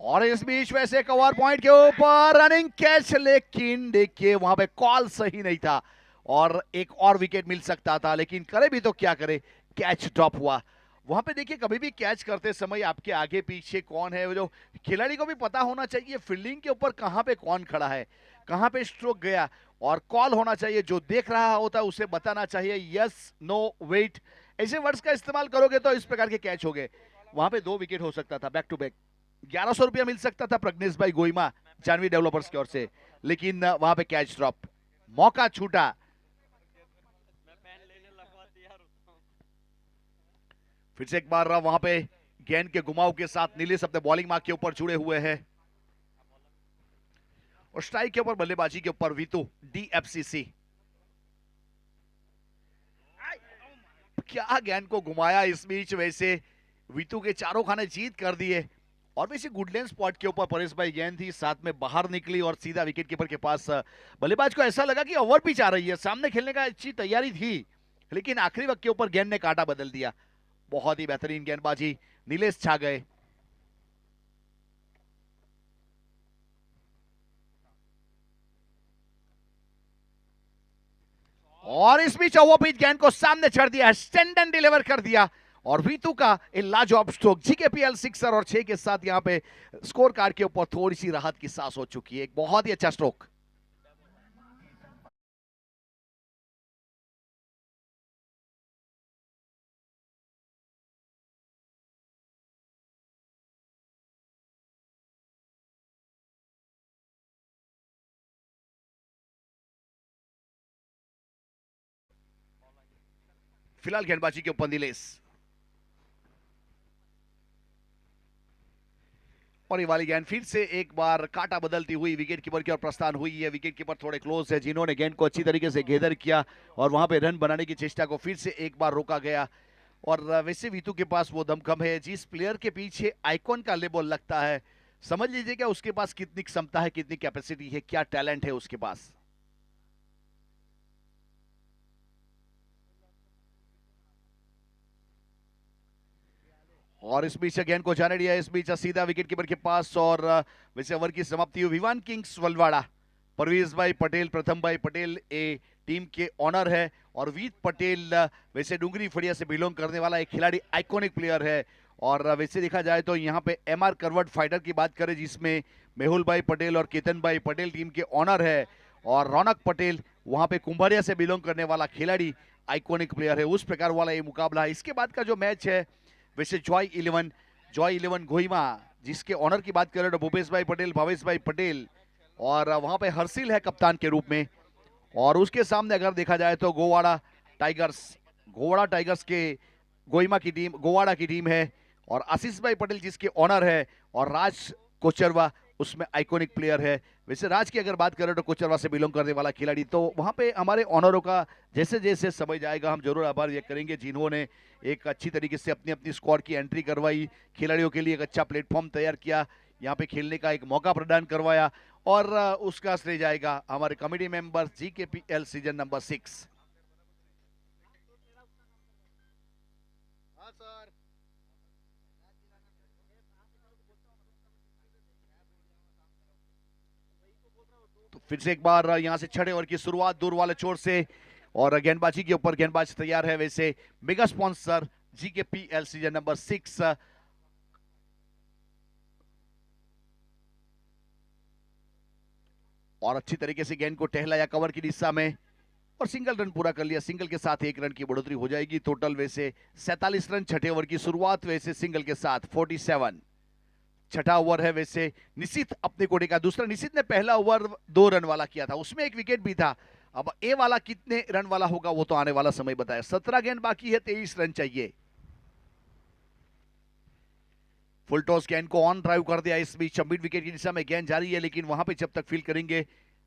और इस बीच वैसे कवर पॉइंट के ऊपर रनिंग कैच, लेकिन देखिए वहां पे कॉल सही नहीं था और एक और विकेट मिल सकता था, लेकिन करे भी तो क्या करे, कैच ड्रॉप हुआ। वहां पे देखिए कभी भी कैच करते समय आपके आगे पीछे कौन है, वो जो खिलाड़ी को भी पता होना चाहिए फील्डिंग के ऊपर कहां पे कौन खड़ा है, कहां पे स्ट्रोक गया, और कॉल होना चाहिए। जो देख रहा होता है उसे बताना चाहिए यस नो वेट, ऐसे वर्ड्स का इस्तेमाल करोगे तो इस प्रकार के कैच हो गए। वहां पे 2 विकेट हो सकता था बैक टू बैक, 1100 रुपया मिल सकता था प्रज्ञेश भाई गोइमा जानवी डेवलपर्स की ओर से, लेकिन वहां पे कैच ड्रॉप, मौका छूटा। फिर से एक बार वहां पे गेंद के घुमाव के साथ नीलेश अपने बॉलिंग मार्क के ऊपर जुड़े हुए हैं, और स्ट्राइक के ऊपर बल्लेबाजी के ऊपर वीतू DFCC। क्या गेंद को घुमाया इस बीच, वैसे वीतू के चारों खाने जीत कर दिए। और वैसे गुडलैंड स्पॉट के ऊपर परेश भाई गेंद थी, साथ में बाहर निकली और सीधा विकेट कीपर के पास। बल्लेबाज को ऐसा लगा कि ओवर पिच आ रही है, सामने खेलने का अच्छी तैयारी थी, लेकिन आखिरी वक्त के ऊपर गेंद ने कांटा बदल दिया। बहुत ही बेहतरीन गेंदबाजी, नीलेश छा गए। और इस बीच ओवर पिच गेंद को सामने चढ़ दिया, स्टैंडन डिलीवर कर दिया, और वीतू का लाजवाब स्ट्रोक। GKPL 6 और 6 के साथ यहां पे स्कोर कार्ड के ऊपर थोड़ी सी राहत की सांस हो चुकी है। एक बहुत ही अच्छा स्ट्रोक। फिलहाल गेंदबाजी के ऊपर नीलेश। और ये वाली गेंद फिर से एक बार काटा बदलती हुई विकेट कीपर की ओर प्रस्थान हुई है। विकेट कीपर थोड़े क्लोज है, जिन्होंने गेंद को अच्छी तरीके से घेदर किया और वहां पे रन बनाने की चेष्टा को फिर से एक बार रोका गया। और वैसे वीतू के पास वो दमखम है, जिस प्लेयर के पीछे आइकॉन का लेबल लगता है, समझ लीजिएगा उसके पास कितनी क्षमता है, कितनी कैपेसिटी है, क्या टैलेंट है उसके पास। और इस बीच गेंद को जाने दिया, इस बीच सीधा विकेट कीपर के पास और वैसे ओवर की समाप्ति हुई। विवान किंग्स वलवाड़ा, परवेज भाई पटेल, प्रथम भाई पटेल ए टीम के ऑनर है और वीत पटेल वैसे डूंगरी फड़िया से बिलोंग करने वाला एक खिलाड़ी, आइकॉनिक प्लेयर है। और वैसे देखा जाए तो यहाँ पे एमआर करवट फाइटर की बात करें, जिसमें मेहुल भाई पटेल और केतन भाई पटेल टीम के ऑनर है और रौनक पटेल वहां पे कुंभारिया से बिलोंग करने वाला खिलाड़ी, आइकॉनिक प्लेयर है। उस प्रकार वाला ये मुकाबला है। इसके बाद का जो मैच है वैसे जॉय 11 गोहिमा, जिसके ऑनर की बात करें तो भूपेश भाई पटेल, भावेश भाई पटेल और वहां पे हर्षिल है कप्तान के रूप में। और उसके सामने अगर देखा जाए तो गोवाड़ा टाइगर्स के गोहिमा की टीम, गोवाड़ा की टीम है और आशीष भाई पटेल जिसके ऑनर है और राज कोचरवा उसमें आइकॉनिक प्लेयर है। वैसे राज की अगर बात करें तो कोचरवा से बिलोंग करने वाला खिलाड़ी। तो वहां पे हमारे ऑनरों का जैसे जैसे समय जाएगा हम जरूर आभार व्यक्त करेंगे, जिन्होंने एक अच्छी तरीके से अपनी अपनी स्क्वाड की एंट्री करवाई, खिलाड़ियों के लिए एक अच्छा प्लेटफॉर्म तैयार किया, यहाँ पे खेलने का एक मौका प्रदान करवाया और उसका श्रेय जाएगा हमारे committee member GKPL season number 6। तो फिर से एक बार यहां से छठे ओवर की शुरुआत दूर वाले छोर से और गेंदबाजी के ऊपर गेंदबाज तैयार है। वैसे mega sponsor GKPL season number 6 और अच्छी तरीके से गेंद को टहलाया कवर की दिशा में और सिंगल रन पूरा कर लिया। सिंगल के साथ 1 रन की बढ़ोतरी हो जाएगी। टोटल वैसे 47 रन छठे ओवर की शुरुआत वैसे सिंगल के साथ 47। छठा ओवर है वैसे निशित अपने कोटे का दूसरा। निशित ने पहला ओवर 2 रन वाला किया था, उसमें एक विकेट भी था। अब ए वाला कितने रन वाला होगा वो तो आने वाला समय बताया। 17 गेंद बाकी है, 23 रन चाहिए। फुल टॉस गेंद को ऑन ड्राइव कर दिया। इस बीच मिड विकेट की दिशा में गेंद जारी है, लेकिन वहां पे जब तक फील्ड करेंगे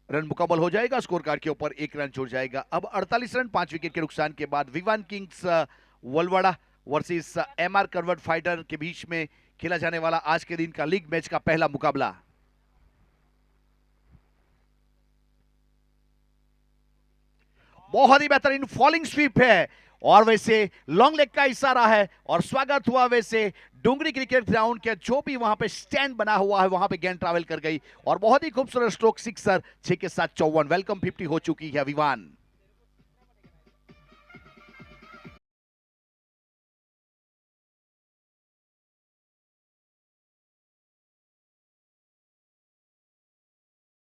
रन मुकम्मल हो जाएगा, स्कोर कार्ड के ऊपर 1 रन जुड़ जाएगा। अब 48 रन 5 विकेट के नुकसान के बाद विवान किंग्स वलवाड़ा वर्सेस एमआर करवट फाइटर के बीच में खेला जाने वाला आज के दिन का लीग मैच का पहला मुकाबला। बहुत ही बेहतरीन फॉलिंग स्वीप है और वैसे लॉन्ग लेग का इशारा है और स्वागत हुआ वैसे डुंगरी क्रिकेट ग्राउंड के जो भी वहां पे स्टैंड बना हुआ है वहां पे गेंद ट्रैवल कर गई और बहुत ही खूबसूरत स्ट्रोक सिक्सर। 6 के साथ 54। वेलकम 50 हो चुकी है विवान।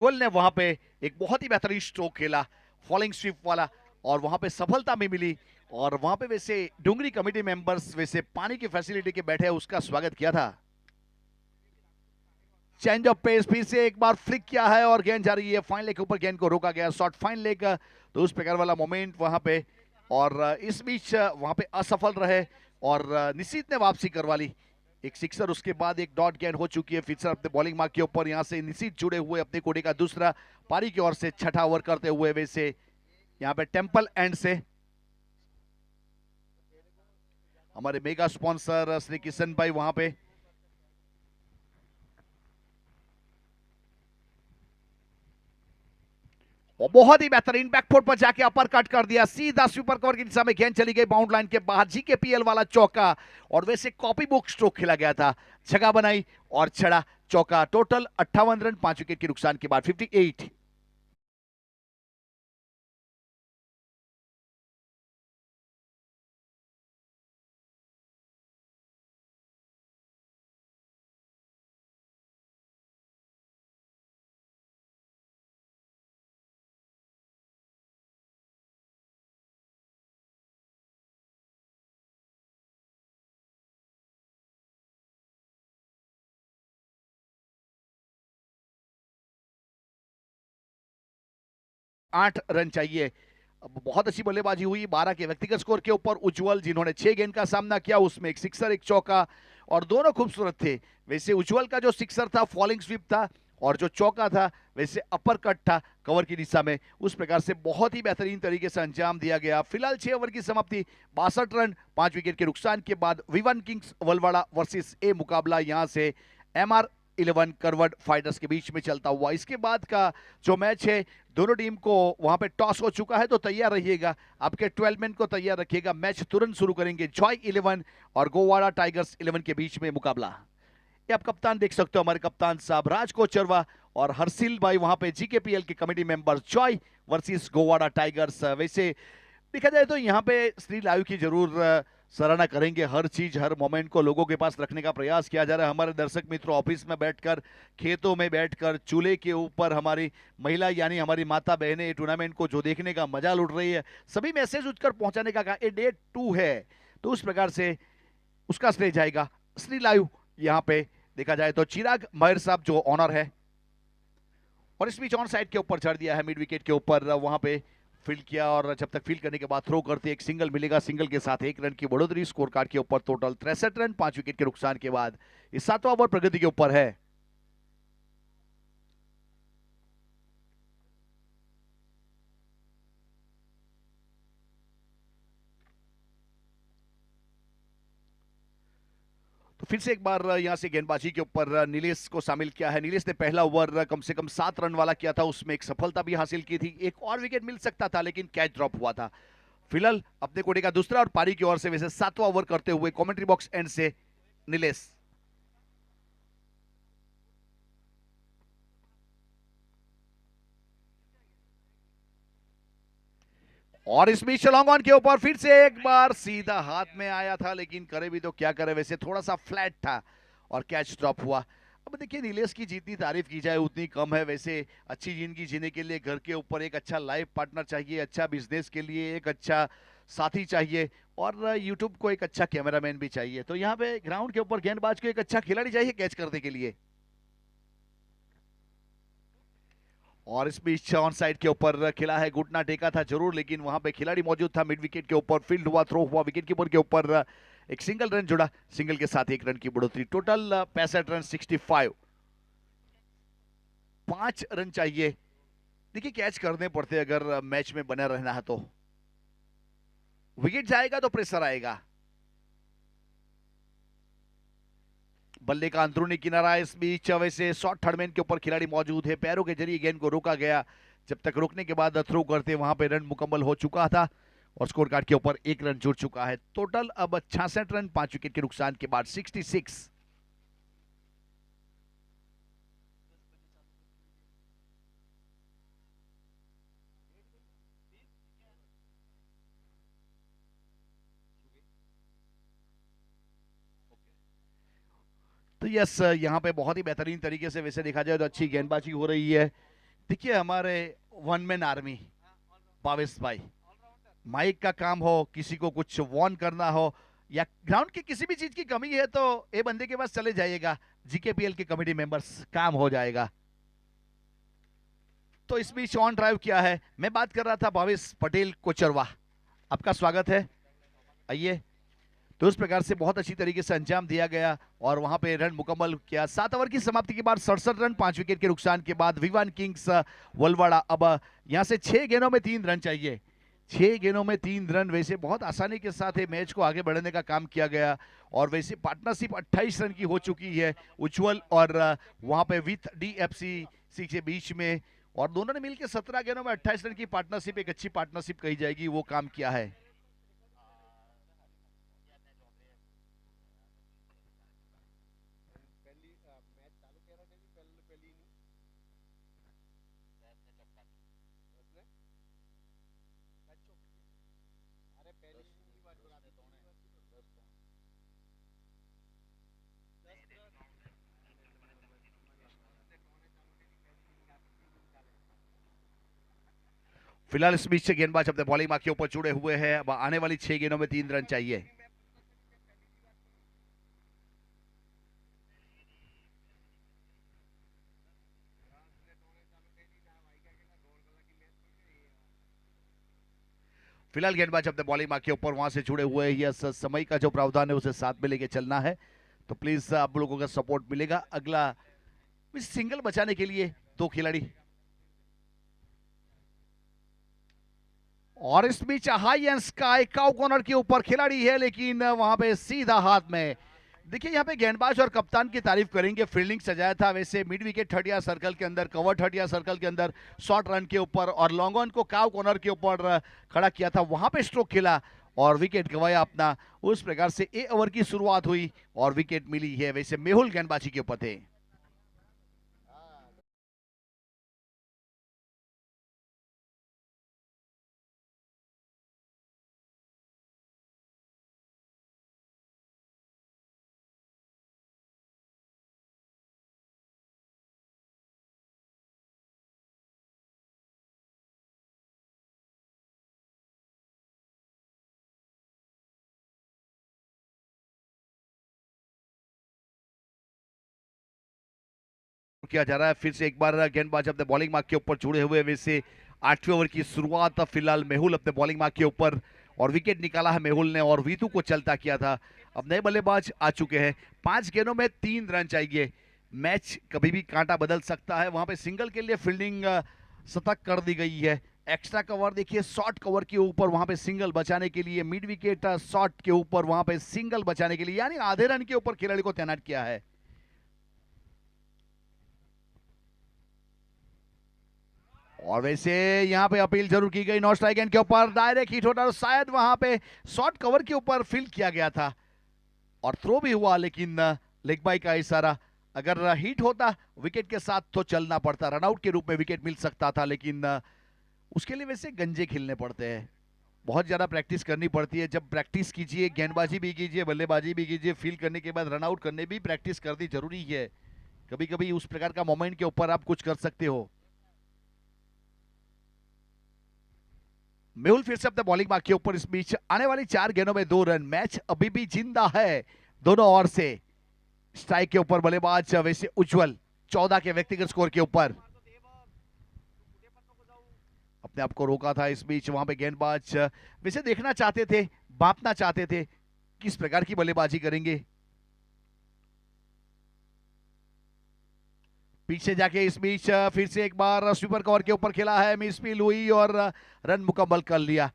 गोल ने वहां पे एक बहुत ही बेहतरीन स्ट्रोक खेला फॉलिंग स्वीप वाला और वहां पे सफलता में मिली। और वहां पे वैसे डुंगरी कमेटी मेंबर्स वैसे पानी की फैसिलिटी के बैठे उसका स्वागत किया था। चेंज ऑफ पेस फिर से एक बार फ्लिक किया है और गेंद जा रही है फाइन लेग के ऊपर। गेंद को रोका गया, शॉर्ट फाइन लेग, तो उस प्रकार वाला मोमेंट वहां पे। और इस बीच वहां पे असफल रहे और निशित ने वापसी करवा ली एक सिक्सर। उसके बाद एक डॉट गेंद हो चुकी है फिक्सर अपने बॉलिंग मार्क के ऊपर। यहां से निशित जुड़े हुए अपने कोटे का दूसरा पारी की ओर से छठा ओवर करते हुए वैसे यहां पे टेंपल एंड से हमारे मेगा स्पॉन्सर श्री किशन भाई वहां पे और बहुत ही बेहतरीन बैकफुट पर जाके अपर कट कर दिया, सीधा सुपर कवर की दिशा में गेंद चली गई बाउंड लाइन के बाहर। GKPL वाला चौका और वैसे कॉपी बुक स्ट्रोक खेला गया था, जगह बनाई और छड़ा चौका। टोटल 58 रन 5 विकेट के नुकसान के बाद 58। आठ रन चाहिए। अब बहुत अच्छी बल्लेबाजी हुई 12 के व्यक्तिगत स्कोर के ऊपर। उज्जवल जिन्होंने 6 गेंद का सामना किया, उसमें एक सिक्सर एक चौका और दोनों खूबसूरत थे। वैसे उज्जवल का जो सिक्सर था फॉलिंग स्वीप था, और जो चौका था वैसे अपर कट था कवर की दिशा में। उस प्रकार से बहुत ही बेहतरीन तरीके से अंजाम दिया गया। फिलहाल 6 ओवर की समाप्ति, 62 रन, 5 विकेट के नुकसान के बाद विवन किंग्स वलवाड़ा वर्सेस ए मुकाबला यहां से MR11 करवट फाइटर्स के बीच में चलता हुआ। इसके बाद का जो मैच है, दोनों टीम को वहां पे टॉस हो चुका है, तो तैयार रहिएगा, आपके 12 मैन को तैयार रखिएगा। मैच तुरंत शुरू करेंगे। जॉय 11 और गोवाड़ा टाइगर्स 11 के बीच में मुकाबला। ये आप कप्तान देख सकते हो, हमारे कप्तान साहब राजको चरवा और हर्षिल भाई वहां पे GKPL के committee member. Joy versus Govada tigers. वैसे देखा जाए तो यहाँ पे श्री लाइव की जरूर सराहना करेंगे। हर चीज हर मोमेंट को लोगों के पास रखने का प्रयास किया जा रहा है। हमारे दर्शक मित्रों ऑफिस में बैठकर, खेतों में बैठकर, चूल्हे के ऊपर हमारी महिला यानी हमारी माता बहनें टूर्नामेंट को जो देखने का मजा लुट रही है, सभी मैसेज उठकर पहुंचाने का ये डे 2 है, तो उस प्रकार से उसका श्रेय जाएगा श्री लाइव। यहाँ पे देखा जाए तो चिराग महर साहब जो ऑनर है, और इस बीच ऑन साइड के ऊपर चढ़ दिया है, मिड विकेट के ऊपर वहां पे फील्ड किया, और जब तक फील्ड करने के बाद थ्रो करते एक सिंगल मिलेगा। सिंगल के साथ 1 रन की बढ़ोतरी स्कोर कार्ड के ऊपर। टोटल 63 रन 5 विकेट के नुकसान के बाद इस 7वां ओवर प्रगति के ऊपर है। तो फिर से एक बार यहां से गेंदबाजी के ऊपर नीलेश को शामिल किया है। नीलेश ने पहला ओवर कम से कम 7 रन वाला किया था, उसमें एक सफलता भी हासिल की थी। एक और विकेट मिल सकता था लेकिन कैच ड्रॉप हुआ था। फिलहाल अपने कोटे का दूसरा और पारी की ओर से वैसे 7वां ओवर करते हुए कमेंट्री बॉक्स एंड से नीलेश। और इस बीच लॉन्ग ऑन के ऊपर फिर से एक बार सीधा हाथ में आया था, लेकिन करे भी तो क्या करे, वैसे थोड़ा सा फ्लैट था और कैच ड्रॉप हुआ। अब देखिए नीलेश की जितनी तारीफ की जाए उतनी कम है। वैसे अच्छी जिंदगी जीने के लिए घर के ऊपर एक अच्छा लाइफ पार्टनर चाहिए, अच्छा बिजनेस के लिए एक अच्छा साथी चाहिए, और यूट्यूब को एक अच्छा कैमरामैन भी चाहिए। तो यहाँ पे ग्राउंड के ऊपर गेंदबाज को एक अच्छा खिलाड़ी चाहिए कैच करने के लिए। और इस बीच ऑन साइड के ऊपर खिला है, घुटना टेका था जरूर, लेकिन वहां पे खिलाड़ी मौजूद था। मिड विकेट के ऊपर फील्ड हुआ, थ्रो हुआ, विकेट कीपर के ऊपर एक सिंगल रन जुड़ा। सिंगल के साथ 1 रन की बढ़ोतरी। Total 65 run 65। 5 रन चाहिए। देखिए कैच करने पड़ते अगर मैच में बने रहना है तो। विकेट जाएगा तो प्रेशर आएगा। बल्ले का अंदरूनी किनारा। इस बीच वैसे शॉर्ट थर्डमैन के ऊपर खिलाड़ी मौजूद है, पैरों के जरिए गेंद को रोका गया। जब तक रोकने के बाद थ्रो करते वहां पे रन मुकम्मल हो चुका था, और स्कोर कार्ड के ऊपर 1 रन जुड़ चुका है। टोटल अब 66 रन 5 विकेट के नुकसान के बाद 66। तो यस, यहाँ पे बहुत ही बेहतरीन तरीके से वैसे देखा जाए तो अच्छी गेंदबाजी हो रही है। देखिए हमारे 1 मैन आर्मी भावेश भाई, माइक का काम हो, किसी को कुछ वार्न करना हो, या ग्राउंड की किसी भी चीज की कमी है तो ये बंदे के पास चले जाइएगा, GKPL के कमेटी मेंबर्स, काम हो जाएगा। तो इस बीच ऑन ड्राइव किया है, मैं बात कर रहा था भावेश पटेल कोचरवा, आपका स्वागत है, आइए। तो उस प्रकार से बहुत अच्छी तरीके से अंजाम दिया गया और वहां पे रन मुकम्मल किया। 7 ओवर की समाप्ति के बाद 67 रन 5 विकेट के नुकसान के बाद विवान किंग्स वलवाड़ा। अब यहां से 6 गेंदों में 3 रन चाहिए। 6 गेंदों में 3 रन, वैसे बहुत आसानी के साथ ये मैच को आगे बढ़ाने का काम किया गया। और वैसे पार्टनरशिप 28 रन की हो चुकी है उज्जवल और वहां पे विथ DFC के बीच में, और दोनों ने मिलकर 17 गेंदों में 28 रन की पार्टनरशिप, एक अच्छी पार्टनरशिप कही जाएगी, वो काम किया है। फिलहाल इस बीच से गेंदबाज अपने बॉलिंग मार्क के ऊपर जुड़े हुए हैं। अब आने वाली 6 गेंदों में 3 रन चाहिए। फिलहाल गेंदबाज अपने बॉलिंग मार्क के ऊपर वहां से जुड़े हुए हैं। यह समय का जो प्रावधान है उसे साथ में लेके चलना है, तो प्लीज आप लोगों का सपोर्ट मिलेगा। अगला सिंगल बचाने के लिए 2 खिलाड़ी, और इस बीच high and sky cow corner के ऊपर खिलाड़ी है, लेकिन वहां पे सीधा हाथ में। देखिए यहाँ पे गेंदबाज और कप्तान की तारीफ करेंगे, फील्डिंग सजाया था। वैसे मिड विकेट 30 सर्कल के अंदर, कवर 30 सर्कल के अंदर शॉर्ट रन के ऊपर, और लॉन्ग ऑन को काउ कॉर्नर के ऊपर खड़ा किया था, वहां पे स्ट्रोक खेला और विकेट गवाया अपना। उस प्रकार से ए ओवर की शुरुआत हुई और विकेट मिली है। वैसे मेहुल गेंदबाजी के ऊपर थे। किया जा रहा है फिर से एक बार गेंदबाज अपने बॉलिंग मार्क के ऊपर जुड़े हुए। वैसे 8वें ओवर की शुरुआत फिलहाल मेहुल अपने बॉलिंग मार्क के ऊपर, और विकेट निकाला है मेहुल ने और वीतू को चलता किया था। अब नए बल्लेबाज आ चुके हैं। 5 गेंदों में 3 रन चाहिए। मैच कभी भी कांटा बदल सकता है। वहां पे सिंगल के लिए फील्डिंग सतर्क कर दी गई है। एक्स्ट्रा कवर देखिए, शॉर्ट कवर के ऊपर वहां पे सिंगल बचाने के लिए, मिड विकेट शॉर्ट के ऊपर वहां पे सिंगल बचाने के लिए, यानी आधे रन के ऊपर खिलाड़ी को तैनात किया है। और वैसे यहाँ पे अपील जरूर की गई, नो स्ट्राइक एंड के ऊपर डायरेक्ट हिट होता, शायद वहां पे शॉर्ट कवर के ऊपर फील्ड किया गया था और थ्रो भी हुआ, लेकिन लेग बाई का इशारा। अगर हिट होता विकेट के साथ तो चलना पड़ता, रनआउट के रूप में विकेट मिल सकता था, लेकिन उसके लिए वैसे गंजे खेलने पड़ते हैं, बहुत ज्यादा प्रैक्टिस करनी पड़ती है। जब प्रैक्टिस कीजिए, गेंदबाजी भी कीजिए, बल्लेबाजी भी कीजिए, फील्ड करने के बाद रनआउट करने भी प्रैक्टिस करनी जरूरी है। कभी कभी उस प्रकार का मोमेंट के ऊपर आप कुछ कर सकते हो। मेहुल फिर से अपने बॉलिंग मार्क के ऊपर। इस बीच आने वाली 4 गेंदों में 2 रन, मैच अभी भी जिंदा है दोनों ओर से। स्ट्राइक के ऊपर बल्लेबाज वैसे उज्जवल 14 के व्यक्तिगत स्कोर के ऊपर अपने आप को रोका था। इस बीच वहां पे गेंदबाज वैसे देखना चाहते थे, बांपना चाहते थे किस प्रकार की बल्लेबाजी करेंगे। पीछे जाके इस बीच फिर से एक बार स्वीपर कवर के ऊपर खेला है, मिस फील्ड हुई और रन मुकम्मल कर लिया।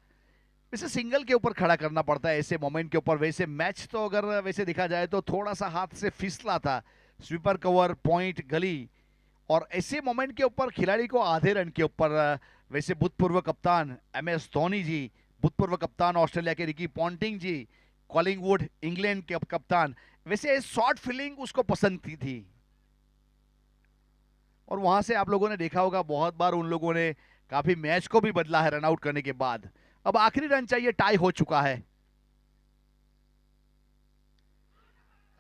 वैसे सिंगल के ऊपर खड़ा करना पड़ता है ऐसे मोमेंट के ऊपर। वैसे मैच तो अगर वैसे देखा जाए तो थोड़ा सा हाथ से फिसला था, स्वीपर कवर पॉइंट गली, और ऐसे मोमेंट के ऊपर खिलाड़ी को आधे रन के ऊपर वैसे भूतपूर्व कप्तान MS धोनी जी, भूतपूर्व कप्तान ऑस्ट्रेलिया के रिकी पॉन्टिंग जी, कॉलिंगवुड इंग्लैंड के कप्तान, वैसे शॉर्ट फील्डिंग उसको पसंद की थी। और वहां से आप लोगों ने देखा होगा बहुत बार उन लोगों ने काफी मैच को भी बदला है रनआउट करने के बाद। अब आखिरी रन चाहिए, टाई हो चुका है।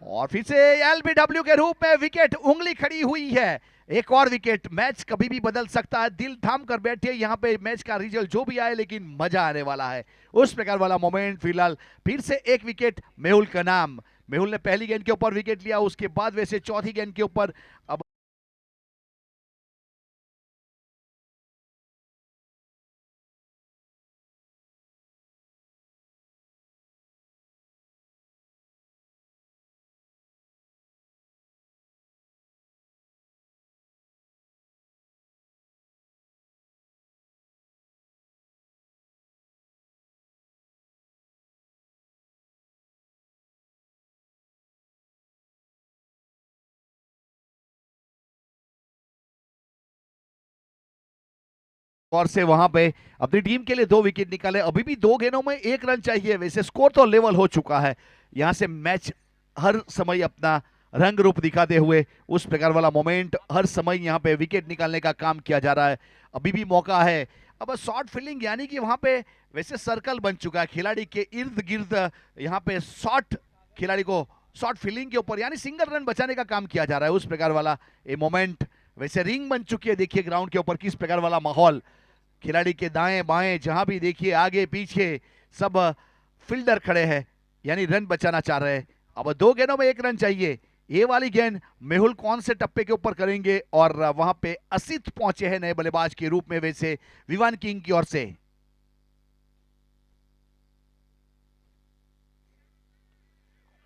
और फिर से LBW के रूप में विकेट, उंगली खड़ी हुई है। एक और विकेट, मैच कभी भी बदल सकता है। दिल थाम कर बैठे यहाँ पे, मैच का रिजल्ट जो भी आए, लेकिन मजा आने वाला है। उस प्रकार वाला मोमेंट फिलहाल। फिर से एक विकेट मेहुल का नाम। मेहुल ने पहली गेंद के ऊपर विकेट लिया, उसके बाद वैसे चौथी गेंद के ऊपर अब और से वहां पे अपनी टीम के लिए 2 विकेट निकाले। अभी भी 2 गेंदों में 1 रन चाहिए। वैसे स्कोर तो लेवल हो चुका है। यहां से मैच हर समय अपना रंग रूप दिखाते हुए, उस प्रकार वाला मोमेंट, हर समय यहां पे विकेट निकालने का काम किया जा रहा है। अभी भी मौका है। अब शॉर्ट फील्डिंग, यानी कि वहां पे वैसे सर्कल बन चुका है खिलाड़ी के इर्द गिर्द। यहाँ पे शॉर्ट खिलाड़ी को शॉर्ट फील्डिंग के ऊपर, यानी सिंगल रन बचाने का काम किया जा रहा है। उस प्रकार वाला ये मोमेंट, वैसे रिंग बन चुकी है। देखिए ग्राउंड के ऊपर किस प्रकार वाला माहौल, खिलाड़ी के दाएं बाएं जहां भी देखिए, आगे पीछे सब फील्डर खड़े हैं, यानी रन बचाना चाह रहे हैं। अब 2 गेंदों में 1 रन चाहिए। ये वाली गेंद मेहुल कौन से टप्पे के ऊपर करेंगे, और वहां पे असित पहुंचे हैं नए बल्लेबाज के रूप में वैसे विवान किंग की ओर से।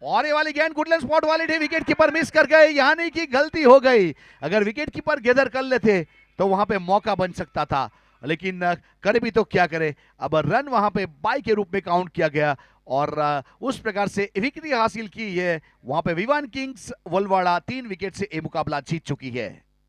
और ये वाली गेंद गुडलैंड स्पॉट वाली थी, विकेट कीपर मिस कर गए, यहाँ नहीं कि गलती हो गई, अगर विकेट कीपर गैदर कर लेते तो वहां पे मौका बन सकता था, लेकिन करे भी तो क्या करे। अब रन वहां पे बाई के रूप में काउंट किया गया और उस प्रकार से विकेट हासिल की है। वहां पे विवान किंग्स वलवाड़ा 3 विकेट से ये मुकाबला जीत चुकी है।